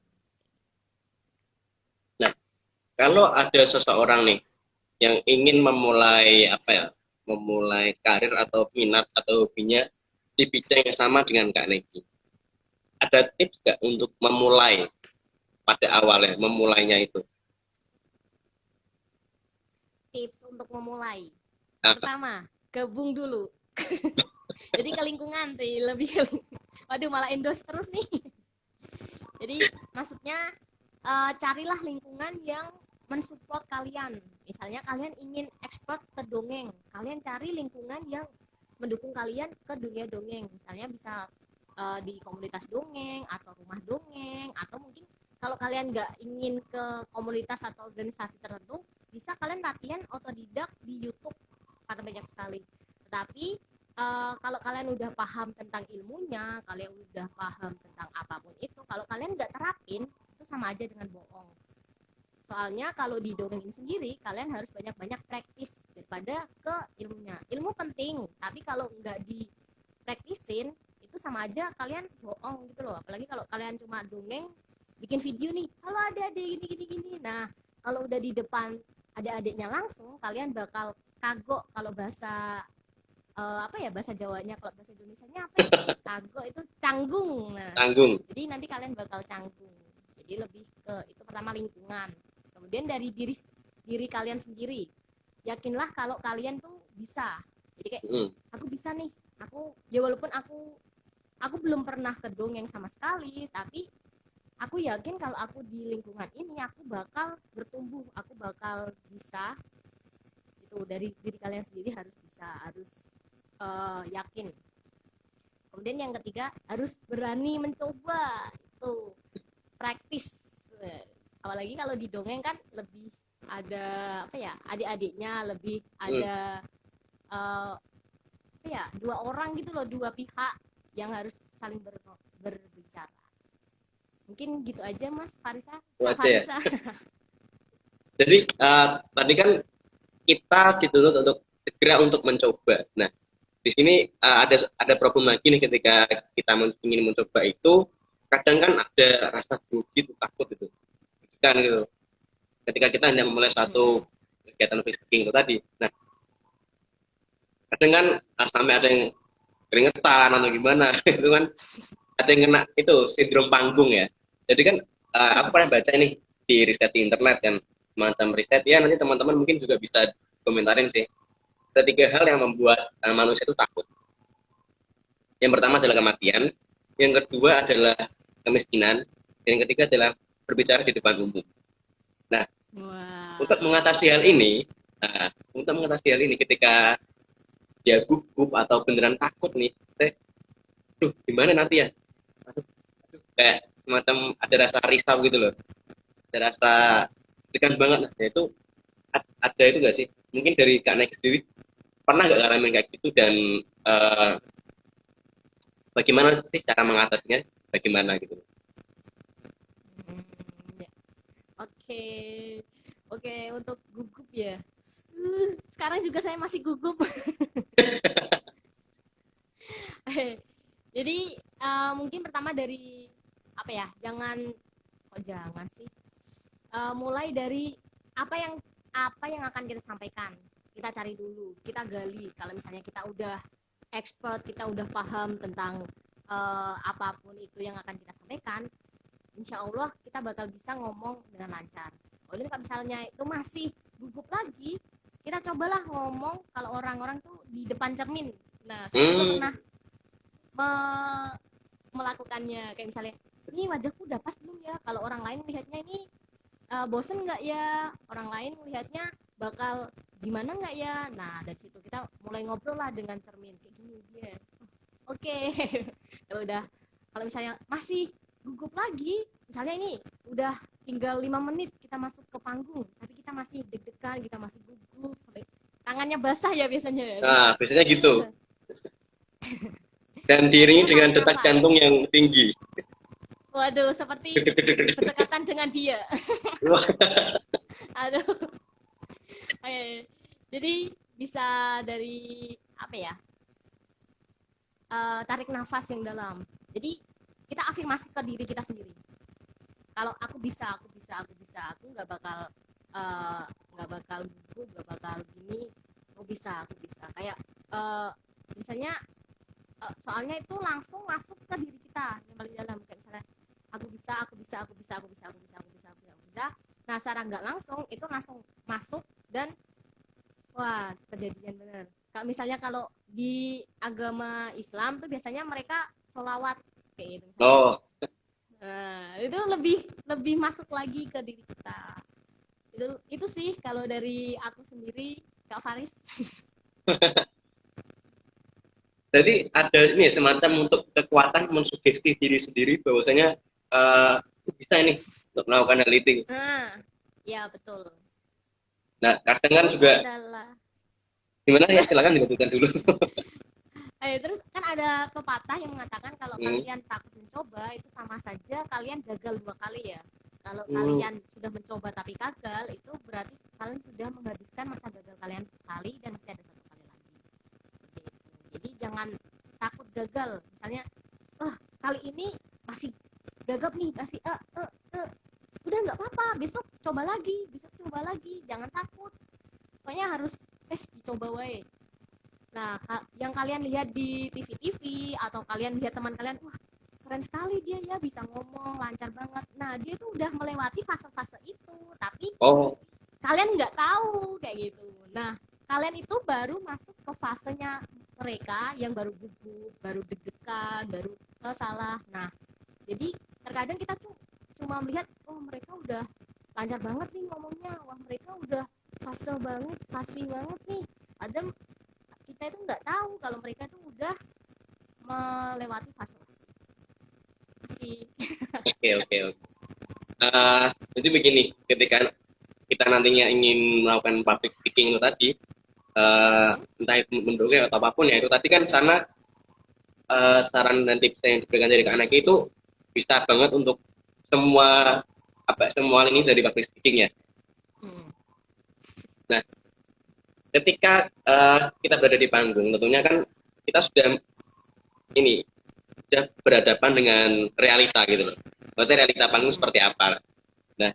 Nah, kalau ada seseorang nih yang ingin memulai apa ya, memulai karir atau minat atau hobinya di bidang yang sama dengan Kak Negi, ada tips nggak untuk memulai pada awalnya memulainya itu? Tips untuk memulai, Ah, pertama, gabung dulu. Jadi ke lingkungan sih, lebih ke waduh, malah endorse terus nih. Jadi maksudnya carilah lingkungan yang mensupport kalian. Misalnya kalian ingin ekspor ke dongeng, kalian cari lingkungan yang mendukung kalian ke dunia dongeng. Misalnya bisa di komunitas dongeng atau rumah dongeng, atau mungkin kalau kalian nggak ingin ke komunitas atau organisasi tertentu, bisa kalian latihan otodidak di YouTube, karena banyak sekali. Tetapi kalau kalian udah paham tentang ilmunya, kalian udah paham tentang apapun itu, kalau kalian nggak terapin, itu sama aja dengan bohong. Soalnya kalau didongengin sendiri, kalian harus banyak-banyak praktis daripada ke ilmunya. Ilmu penting, tapi kalau nggak dipraktisin, itu sama aja kalian bohong gitu loh. Apalagi kalau kalian cuma dongeng, bikin video nih, halo adik-adik gini-gini. Nah, kalau udah di depan adik-adiknya langsung, kalian bakal kagok kalau bahasa apa ya bahasa Jawanya, kalau bahasa Indonesianya apa ya? Kagok itu canggung. Nah, Tanggung. jadi nanti kalian bakal canggung. Jadi lebih ke itu pertama lingkungan. Kemudian dari diri kalian sendiri. Yakinlah kalau kalian tuh bisa. Jadi kayak aku bisa nih. Aku ya walaupun aku belum pernah ke dongeng sama sekali, tapi aku yakin kalau aku di lingkungan ini aku bakal bertumbuh, aku bakal bisa. Itu dari diri kalian sendiri harus bisa, harus yakin. Kemudian yang ketiga harus berani mencoba, itu praktis. Apalagi kalau di dongeng kan lebih ada apa ya, adik-adiknya lebih ada apa ya, dua orang gitu loh, dua pihak yang harus saling berbicara. Mungkin gitu aja Mas Farisa. Kak Ya. Farisa. Jadi tadi kan kita dituntut untuk segera untuk mencoba. Nah, di sini ada problem lagi nih ketika kita ingin mencoba itu, kadang kan ada rasa grogi, takut itu kan gitu. Ketika kita hanya memulai suatu kegiatan speaking itu tadi. Nah, kadang kan sampai ada yang keringetan atau gimana itu kan, ada yang kena itu sindrom panggung ya. Jadi kan aku pernah baca ini di riset di internet kan, semacam riset ya, nanti teman-teman mungkin juga bisa komentarin sih. Ada 3 hal yang membuat manusia itu takut. Yang pertama adalah kematian, yang kedua adalah kemiskinan, dan yang ketiga adalah berbicara di depan umum. Nah, untuk mengatasi hal ini, ketika dia gugup atau beneran takut nih, gimana nanti ya? Kayak semacam ada rasa risau gitu loh, ada rasa tekan banget. Nah, itu ada itu nggak sih? Mungkin dari Kak Nek sendiri pernah nggak ngalamin kayak gitu, dan bagaimana sih cara mengatasinya? Bagaimana gitu? Oke, oke, untuk gugup ya. Sekarang juga saya masih gugup. Jadi mungkin pertama dari apa ya? Jangan sih. Mulai dari apa yang akan kita sampaikan. Kita cari dulu, kita gali. Kalau misalnya kita udah expert, kita udah paham tentang apapun itu yang akan kita sampaikan, insya Allah kita bakal bisa ngomong dengan lancar. Kemudian kalau misalnya itu masih gugup lagi, kita cobalah ngomong kalau orang-orang tuh di depan cermin. Nah, saya juga pernah melakukannya. Kayak misalnya, ini wajahku udah pas belum ya? Kalau orang lain melihatnya ini bosen nggak ya? Orang lain melihatnya bakal gimana nggak ya? Nah, dari situ kita mulai ngobrol lah dengan cermin. Kayak gini dia. Oke. Kalau misalnya masih gugup lagi, misalnya ini udah tinggal 5 menit kita masuk ke panggung, tapi kita masih deg-degan, kita masih gugup sampai tangannya basah ya biasanya. Nah, biasanya gitu. Dan diiringi dengan detak jantung yang tinggi. Waduh, seperti berdekatan dengan dia. Aduh. Oke. Jadi bisa dari apa ya? Tarik nafas yang dalam. Jadi kita afirmasi ke diri kita sendiri. Kalau aku bisa, aku nggak bakal gugup, nggak bakal gini. Aku bisa. Kayak misalnya soalnya itu langsung masuk ke diri kita yang paling dalam. Kayak misalnya aku bisa. Nah, secara nggak langsung itu langsung masuk dan wah, kejadian bener. Kalau misalnya kalau di agama Islam tuh biasanya mereka sholawat kayak gitu. Oh. Nah, itu lebih masuk lagi ke diri kita. Itu sih kalau dari aku sendiri, Kak Faris. Jadi ada ini semacam untuk kekuatan mensugesti diri sendiri bahwasanya bisa ini untuk melakukan hal itu. Nah, ya betul. Nah, kadang kan juga gimana ya, silakan dilanjutkan dulu. Terus kan ada pepatah yang mengatakan kalau kalian takut mencoba itu sama saja kalian gagal 2 kali ya. Kalau kalian sudah mencoba tapi gagal, itu berarti kalian sudah menghabiskan masa gagal kalian sekali dan masih ada satu kali lagi. Seperti itu. Jadi jangan takut gagal. Misalnya, kali ini masih gagap nih, masih udah nggak apa-apa, besok coba lagi, jangan takut. Pokoknya harus dicoba wae. Nah, yang kalian lihat di TV-TV atau kalian lihat teman kalian, wah keren sekali dia ya, bisa ngomong lancar banget. Nah, dia tuh udah melewati fase-fase itu, tapi kalian nggak tahu kayak gitu. Nah, kalian itu baru masuk ke fasenya mereka yang baru gugup, baru deg-degan, baru salah. Nah, jadi terkadang kita tuh cuma melihat, oh mereka udah lancar banget nih ngomongnya, wah mereka udah fasih banget nih. Padahal kita itu nggak tahu kalau mereka tuh udah melewati fase-fase. Oke. Jadi begini, ketika kita nantinya ingin melakukan public speaking itu tadi, entah itu mendongeng atau apapun ya, itu tadi kan sana saran dan tips yang diberikan dari Kak Neki itu bisa banget untuk semua ini dari public speaking ya. Nah, ketika kita berada di panggung, tentunya kan kita sudah berhadapan dengan realita gitu loh. Berarti realita panggung seperti apa? Nah,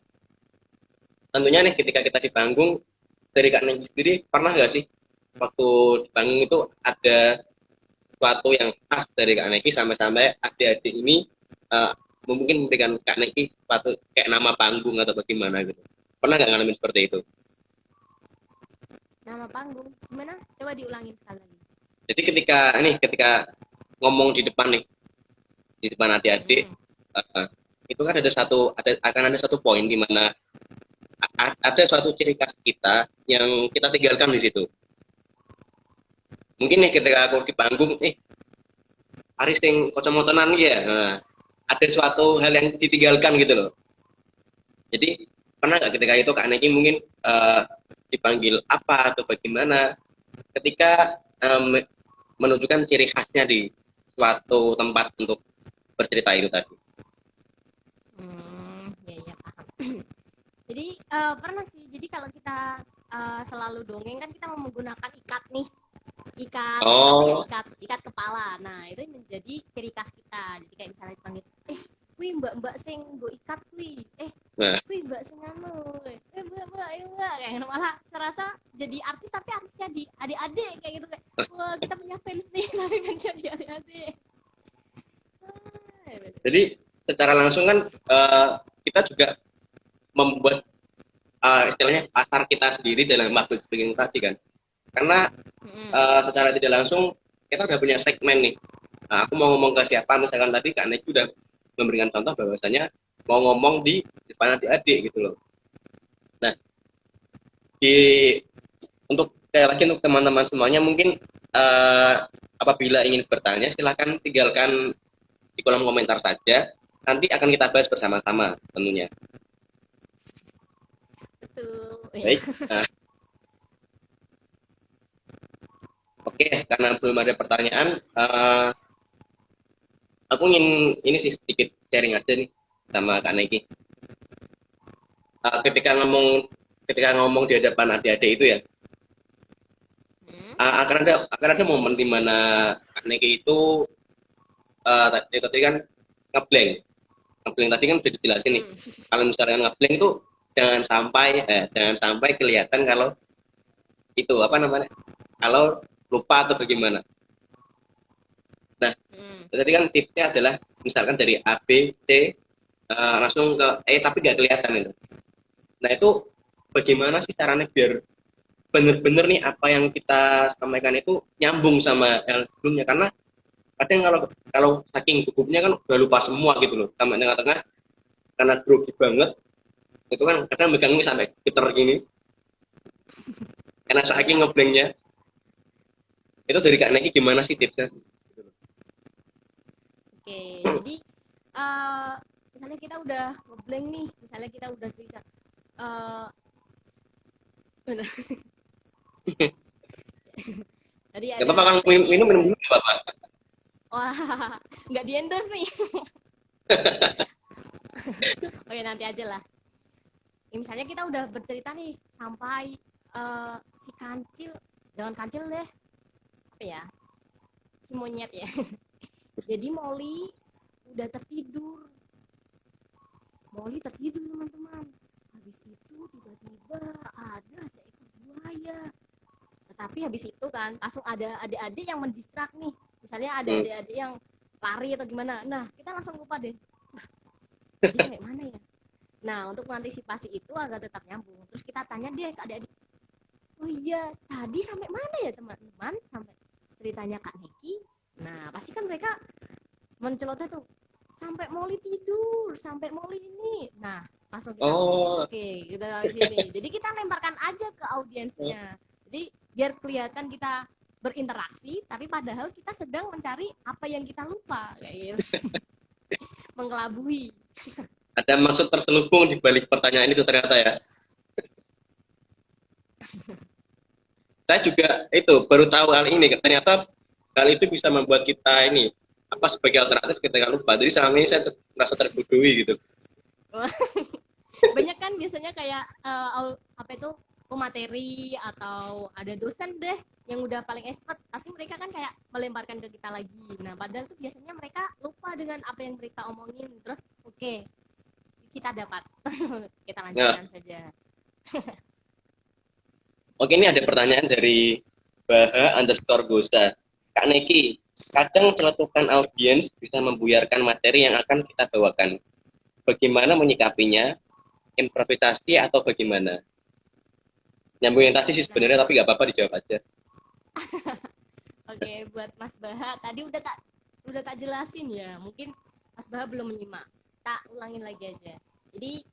tentunya nih ketika kita di panggung, dari Kak Neki sendiri pernah nggak sih waktu di panggung itu ada sesuatu yang khas dari Kak Neki sampai adik-adik ini mungkin memberikan Kak Neki sesuatu kayak nama panggung atau bagaimana gitu? Pernah nggak ngalamin seperti itu? Nama panggung gimana? Coba diulangin sekali lagi. Jadi ketika ngomong di depan adik-adik, itu kan akan ada satu poin di mana ada suatu ciri khas kita yang kita tinggalkan di situ. Mungkin nih ketika aku di panggung, hari sing kocomotonan ya, ada suatu hal yang ditinggalkan gitu loh. Jadi pernah nggak ketika itu Kak Neki mungkin dipanggil apa atau bagaimana ketika menunjukkan ciri khasnya di suatu tempat untuk bercerita itu tadi? Ya paham. Jadi pernah sih. Jadi kalau kita selalu dongeng kan kita menggunakan ikat kepala. Nah itu menjadi ciri khas kita. Jadi kayak misalnya dipanggil, wih mbak sing go ikat wih, wih mbak sing anu, mbak ayo mbak, kayak malah serasa jadi artis tapi artisnya di adik-adik kayak gitu, kayak wah kita punya fans nih tapi fansnya di adik-adik. Jadi secara langsung kan kita juga membuat istilahnya pasar kita sendiri dalam public speaking tadi kan, karena secara tidak langsung kita udah punya segmen nih. Aku mau ngomong ke siapa, misalkan tadi Kak Neki udah memberikan contoh bahwasanya mau ngomong di depan adik-adik gitu loh. Nah, untuk sekali lagi untuk teman-teman semuanya mungkin apabila ingin bertanya silahkan tinggalkan di kolom komentar saja, nanti akan kita bahas bersama-sama tentunya. Betul. Baik. Oke, karena belum ada pertanyaan, aku ingin ini sih sedikit sharing aja nih sama Kak Neki. Ketika ngomong di hadapan adik-adik itu ya, akan ada momen di mana Kak Neki itu tadi kan ngeblank tadi kan udah dijelasin nih. Kalau misalkan ngeblank itu jangan sampai kelihatan kalau itu kalau lupa atau bagaimana. Nah, tadi kan tipsnya adalah misalkan dari A, B, C langsung ke E tapi nggak kelihatan itu. Nah, itu bagaimana sih caranya biar benar-benar nih apa yang kita sampaikan itu nyambung sama yang sebelumnya, karena kadang kalau saking gugupnya kan udah lupa semua gitu loh, sampai tengah-tengah karena grogi banget itu kan kadang megang ini sampai geter gini karena saking ngeblanknya. Itu dari Kak Neki gimana sih tipsnya? Oke, jadi misalnya kita udah ngeblank nih, misalnya kita udah cerita tadi ada apa kalau minum dulu nggak apa-apa. Wah, nggak di endorse nih. Oke, nanti aja lah. Ya, misalnya kita udah bercerita nih sampai si kancil, jangan kancil deh, apa ya, si monyet ya. Jadi Molly udah tertidur, teman-teman. Habis itu tiba-tiba ada seekor buaya. Tetapi habis itu kan langsung ada adik-adik yang mendistrak nih. Misalnya ada adik-adik yang lari atau gimana. Nah, kita langsung lupa deh. Nah, tadi sampai mana ya? Nah, untuk mengantisipasi itu agar tetap nyambung, terus kita tanya dia ke adik-adik, oh iya, tadi sampai mana ya teman-teman? Sampai ceritanya Kak Neki. Nah, pasti kan mereka mencelotnya tuh, sampai Molly tidur, sampai Molly ini. Nah, langsung kita, Oh, oke, kita dari sini. Jadi kita lemparkan aja ke audiensnya. Jadi biar kelihatan kita berinteraksi, tapi padahal kita sedang mencari apa yang kita lupa, kayak gitu. Mengelabui. ada maksud terselubung di balik pertanyaan itu ternyata ya. Saya juga itu baru tahu hal ini. Ternyata hal itu bisa membuat kita ini apa sebagai alternatif ketika lupa. Jadi selama ini saya merasa terbodohi gitu. Banyak kan biasanya kayak apa itu pemateri atau ada dosen deh yang udah paling expert, pasti mereka kan kayak melemparkan ke kita lagi. Nah, padahal tuh biasanya mereka lupa dengan apa yang mereka omongin. Terus oke, kita dapat. Kita Nah, lanjutkan saja. oke, ini ada pertanyaan dari Baha_Gosa. Kak Neki, kadang celetukan audiens bisa membuyarkan materi yang akan kita bawakan. Bagaimana menyikapinya? Improvisasi atau bagaimana? Nyambung yang tadi sih Nah, sebenarnya, tapi nggak apa-apa dijawab aja. oke, buat Mas Baha tadi udah tak jelasin ya. Mungkin Mas Baha belum menyimak. Tak ulangin lagi aja. Jadi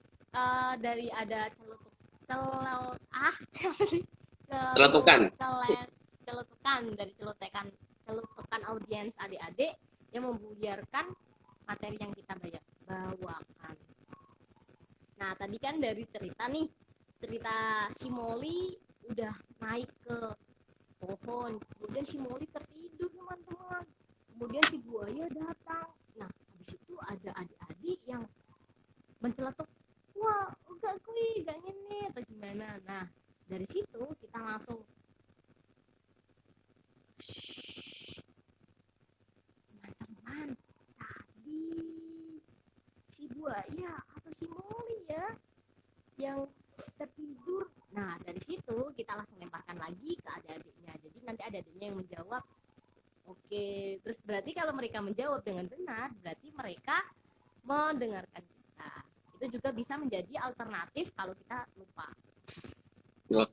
dari ada celutuk celot apa sih? Celetukan. Celutukan dari celutukan audiens adik-adik yang membuyarkan materi yang kita bawakan. Nah, tadi kan dari cerita si Molly udah naik ke pohon, kemudian si Molly tertidur teman-teman, kemudian si buaya datang. Nah, habis itu ada adik-adik yang menceletuk, wah enggak kui, enggak ini atau gimana. Nah, dari situ kita langsung, teman-teman, tadi si buaya atau si Molly ya yang tertidur. Nah, dari situ kita langsung lemparkan lagi ke adik-adiknya. Jadi nanti adik-adiknya yang menjawab. Oke, terus berarti kalau mereka menjawab dengan benar, berarti mereka mendengarkan kita. Itu juga bisa menjadi alternatif kalau kita lupa. Wah,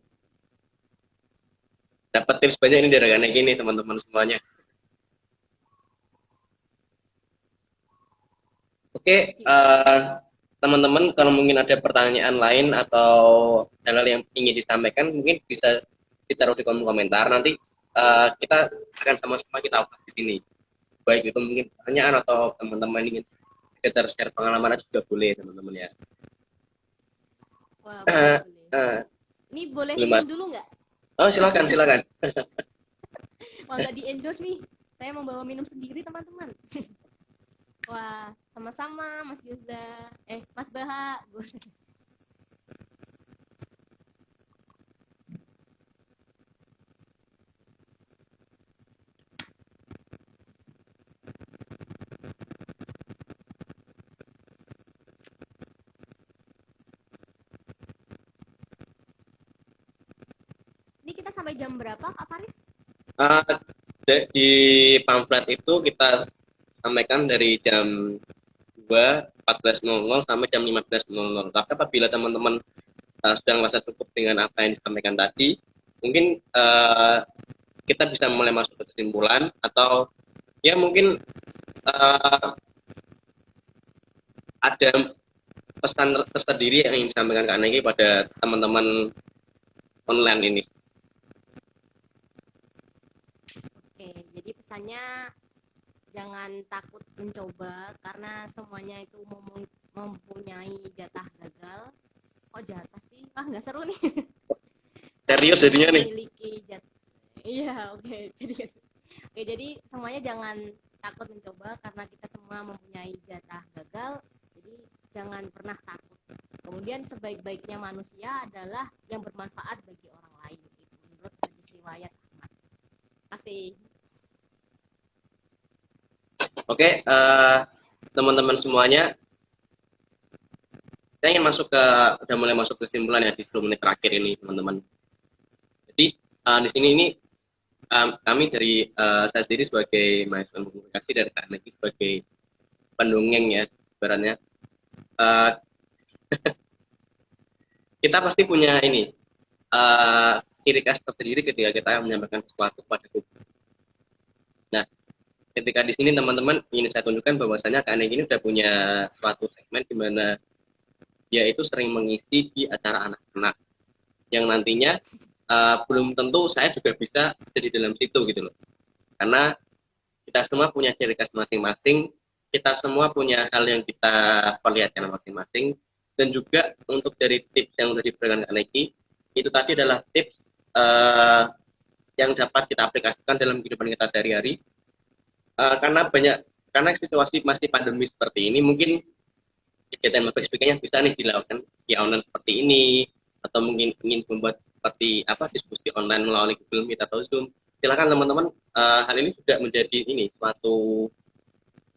dapat tips banyak ini dari Kak Neki nih teman-teman semuanya. Oke, teman-teman kalau mungkin ada pertanyaan lain atau hal-hal yang ingin disampaikan mungkin bisa ditaruh di kolom komentar, nanti kita akan sama-sama kita upload di sini, baik itu mungkin pertanyaan atau teman-teman ingin sekedar share pengalaman aja juga boleh teman-teman ya. Wah, boleh. Ini boleh Belum minum dulu nggak? Oh, silakan. Wah, nggak di endorse nih, saya membawa minum sendiri teman-teman. Wah, sama-sama Mas Yuza, Mas Baha. Ini kita sampai jam berapa Kak Faris? Di pamflet itu kita sampaikan dari jam 2.14.00 sampai jam 15.00. Tapi apabila teman-teman sudah merasa cukup dengan apa yang disampaikan tadi, mungkin kita bisa mulai masuk ke kesimpulan atau ya mungkin ada pesan tersendiri yang ingin disampaikan Kak Negi pada teman-teman online ini. Oke, jadi pesannya jangan takut mencoba karena semuanya itu mempunyai jatah gagal. Kok jatah sih? Wah, nggak seru nih. Serius jadinya nih. Memiliki Iya, oke. Jadi semuanya jangan takut mencoba karena kita semua mempunyai jatah gagal. Jadi jangan pernah takut. Kemudian sebaik-baiknya manusia adalah yang bermanfaat bagi orang lain. Itu menurut hadis riwayat Ahmad. Kasih. Oke, teman-teman semuanya, saya ingin masuk ke, udah mulai masuk ke kesimpulan ya di 10 menit terakhir ini, teman-teman. Jadi di sini ini kami dari saya sendiri sebagai mahasiswa komunikasi dari teknik sebagai pendongeng ya, ibaratnya kita pasti punya ini ciri khas tersendiri ketika kita menyampaikan sesuatu pada publik. Nah, ketika di sini teman-teman ingin saya tunjukkan bahwasanya Kak Neng ini udah punya suatu segmen di mana dia itu sering mengisi di acara anak-anak yang nantinya belum tentu saya juga bisa jadi dalam situ gitu loh. Karena kita semua punya ciri khas masing-masing, kita semua punya hal yang kita perlihatkan masing-masing, dan juga untuk dari tips yang sudah diberikan Kak Neki, itu tadi adalah tips yang dapat kita aplikasikan dalam kehidupan kita sehari-hari. Karena situasi masih pandemi seperti ini, mungkin kegiatan public speaking yang bisa nih dilakukan di online seperti ini, atau mungkin ingin membuat seperti apa diskusi online melalui Google Meet atau Zoom, silakan teman-teman, hal ini juga menjadi ini suatu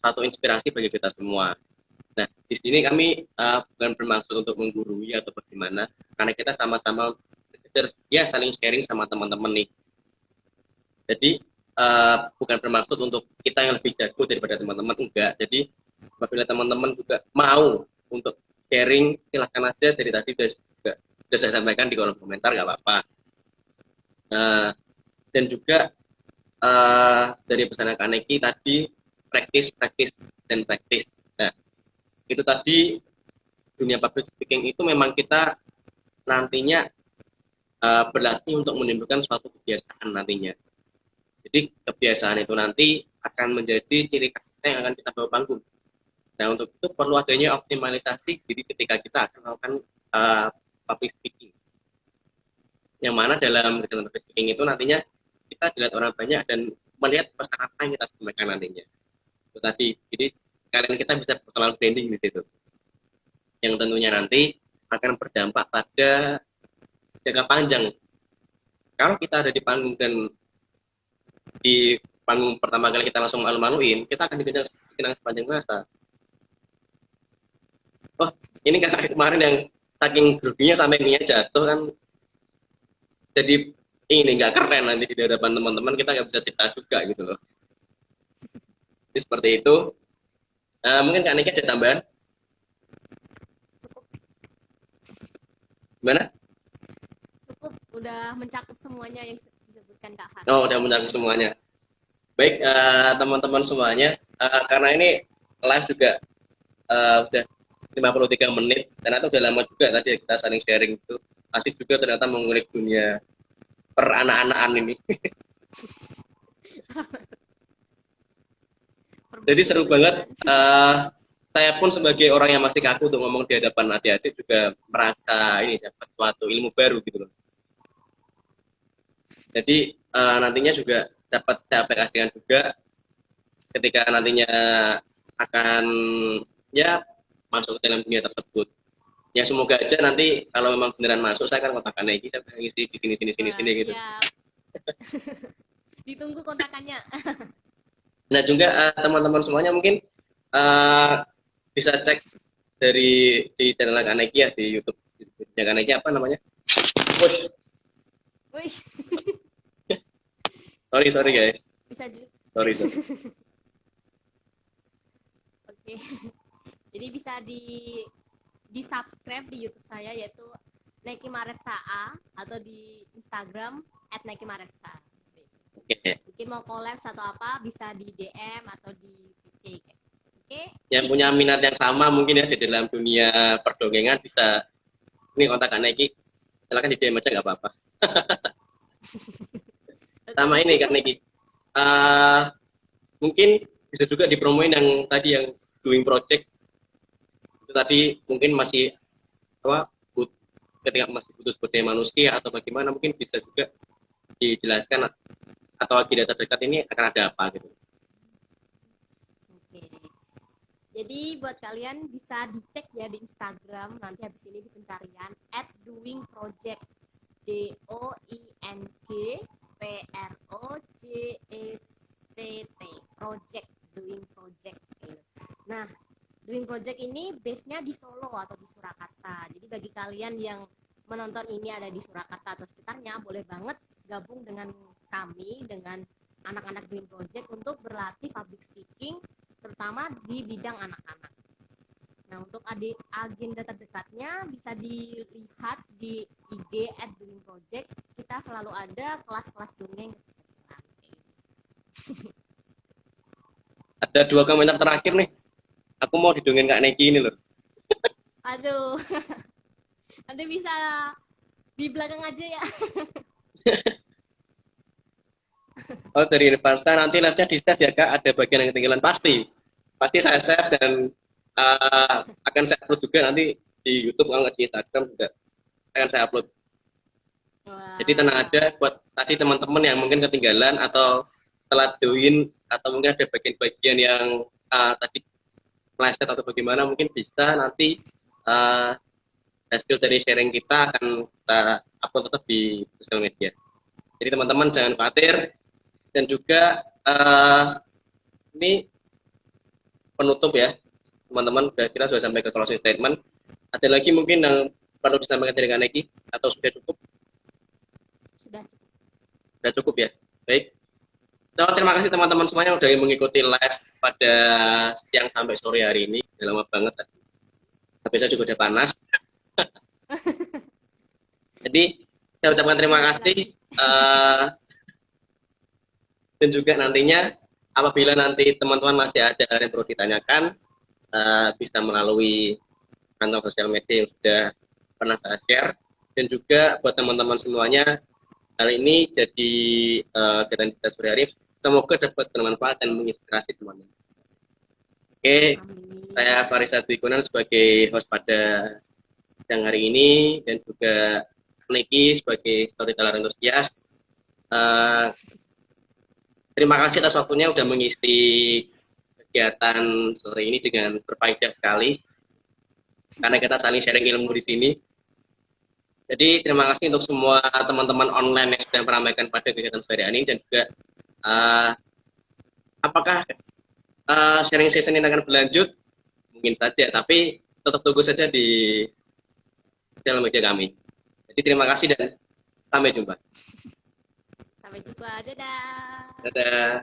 inspirasi bagi kita semua. Nah, di sini kami bukan bermaksud untuk menggurui atau bagaimana, karena kita sama-sama sekedar ya saling sharing sama teman-teman nih. Jadi bukan bermaksud untuk kita yang lebih jago daripada teman-teman, enggak. Jadi apabila teman-teman juga mau untuk sharing, silahkan aja. Dari tadi sudah saya sampaikan di kolom komentar, nggak apa-apa. Dan juga dari pesan Kak Neki tadi, praktis dan praktis. Nah, itu tadi dunia public speaking itu memang kita nantinya berlatih untuk menimbulkan suatu kebiasaan nantinya. Jadi kebiasaan itu nanti akan menjadi ciri khas kita yang akan kita bawa panggung. Nah, untuk itu perlu adanya optimalisasi. Jadi ketika kita akan melakukan public speaking, yang mana dalam kegiatan public speaking itu nantinya kita dilihat orang banyak dan melihat pesan apa yang kita sampaikan nantinya. Itu tadi. Jadi kalian kita bisa personal branding di situ, yang tentunya nanti akan berdampak pada jangka panjang. Kalau kita ada di panggung dan di panggung pertama kali kita langsung malu-maluin, kita akan dikenang sepanjang masa. Oh, ini kan kemarin yang saking groginya sampai minyak jatuh kan, jadi ini nggak keren nanti di hadapan teman-teman, kita nggak bisa cerita juga gitu loh. Jadi seperti itu. Mungkin Kak Niki ada tambahan? Gimana? Cukup, udah mencakup semuanya yang disebutkan Kak Faris. Oh, udah mencakup semuanya. Baik, teman-teman semuanya, karena ini live juga udah 53 menit, ternyata udah lama juga tadi kita saling sharing itu. Asik juga ternyata mengulik dunia per-anak-anakan ini. Jadi seru banget. Saya pun sebagai orang yang masih kaku untuk ngomong di hadapan adik-adik juga merasa ini dapat suatu ilmu baru gitu loh. Jadi nantinya juga dapat saya aplikasikan juga ketika nantinya akan ya masuk ke dalam dunia tersebut. Ya semoga aja nanti kalau memang beneran masuk, saya akan kontakkan lagi, saya akan ngisi di sini gitu. Ditunggu kontakannya. Nah juga teman-teman semuanya mungkin bisa cek di channel Kak Neki ya, di YouTube. Kak Neki apa namanya? Wih. sorry guys. Bisa dulu. Sorry. Oke. Jadi bisa di subscribe di YouTube saya, yaitu Neki Maretsa A, atau di Instagram @nekimaretsa. Oke. Mungkin mau collab atau apa bisa di DM atau di PC. Oke. Yang punya minat yang sama mungkin ya di dalam dunia perdongengan bisa ini kontak Kak Neki. Silakan di DM aja nggak apa-apa. Sama ini Kak Neki. Mungkin bisa juga dipromoin yang tadi yang doing project. Itu tadi mungkin masih ketika masih butuh sebagai manusia atau bagaimana, mungkin bisa juga dijelaskan atau agenda terdekat ini akan ada apa gitu. Oke. Jadi buat kalian bisa dicek ya di Instagram nanti habis ini di pencarian @doingproject DOINGPROJECT project doing project. Nah, doing project ini base-nya di Solo atau di Surakarta. Jadi bagi kalian yang menonton ini ada di Surakarta atau sekitarnya, boleh banget gabung dengan kami, dengan anak-anak doing project untuk berlatih public speaking, terutama di bidang anak-anak. Nah, untuk agenda terdekatnya bisa dilihat di IG @doingproject. Kita selalu ada kelas-kelas dongeng. Ada 2 komentar terakhir nih. Aku mau didongeng Kak Neki ini loh. Aduh, nanti bisa di belakang aja ya. Oh, dari Irfansa, nanti live-nya di save ya Kak, ada bagian yang ketinggalan pasti. Pasti saya save dan akan saya upload juga nanti di YouTube, kalau nggak di Instagram juga akan saya upload. Wah. Jadi tenang aja buat tadi teman-teman yang mungkin ketinggalan atau telat join atau mungkin ada bagian-bagian yang tadi meleset atau bagaimana, mungkin bisa nanti hasil dari sharing kita akan kita upload tetap di sosial media. Jadi teman-teman jangan khawatir, dan juga ini penutup ya teman-teman, kita sudah sampai ke closing statement. Ada lagi mungkin yang perlu disampaikan dari Kak Neki atau sudah cukup? Sudah cukup ya. Baik. Terima kasih teman-teman semuanya sudah mengikuti live pada siang sampai sore hari ini. Udah lama banget. Tapi saya juga udah panas. Jadi saya ucapkan terima kasih. Dan juga nantinya apabila nanti teman-teman masih ada yang perlu ditanyakan, bisa melalui kantong sosial media yang sudah pernah saya share. Dan juga buat teman-teman semuanya, kali ini jadi kegiatan kita sore hari, semoga dapat bermanfaat dan menginspirasi teman-teman. Oke, saya Farisa Dwi Kunan sebagai host pada siang hari ini, dan juga Neki sebagai storyteller antusias. Terima kasih atas waktunya sudah mengisi kegiatan sore ini dengan berfaedah sekali, karena kita saling sharing ilmu di sini. Jadi terima kasih untuk semua teman-teman online yang sudah meramaikan pada kegiatan sore ini, dan juga apakah sharing session ini akan berlanjut? Mungkin saja, tapi tetap tunggu saja di sosial media kami. Jadi terima kasih dan sampai jumpa. Sampai jumpa, dadah. Dadah.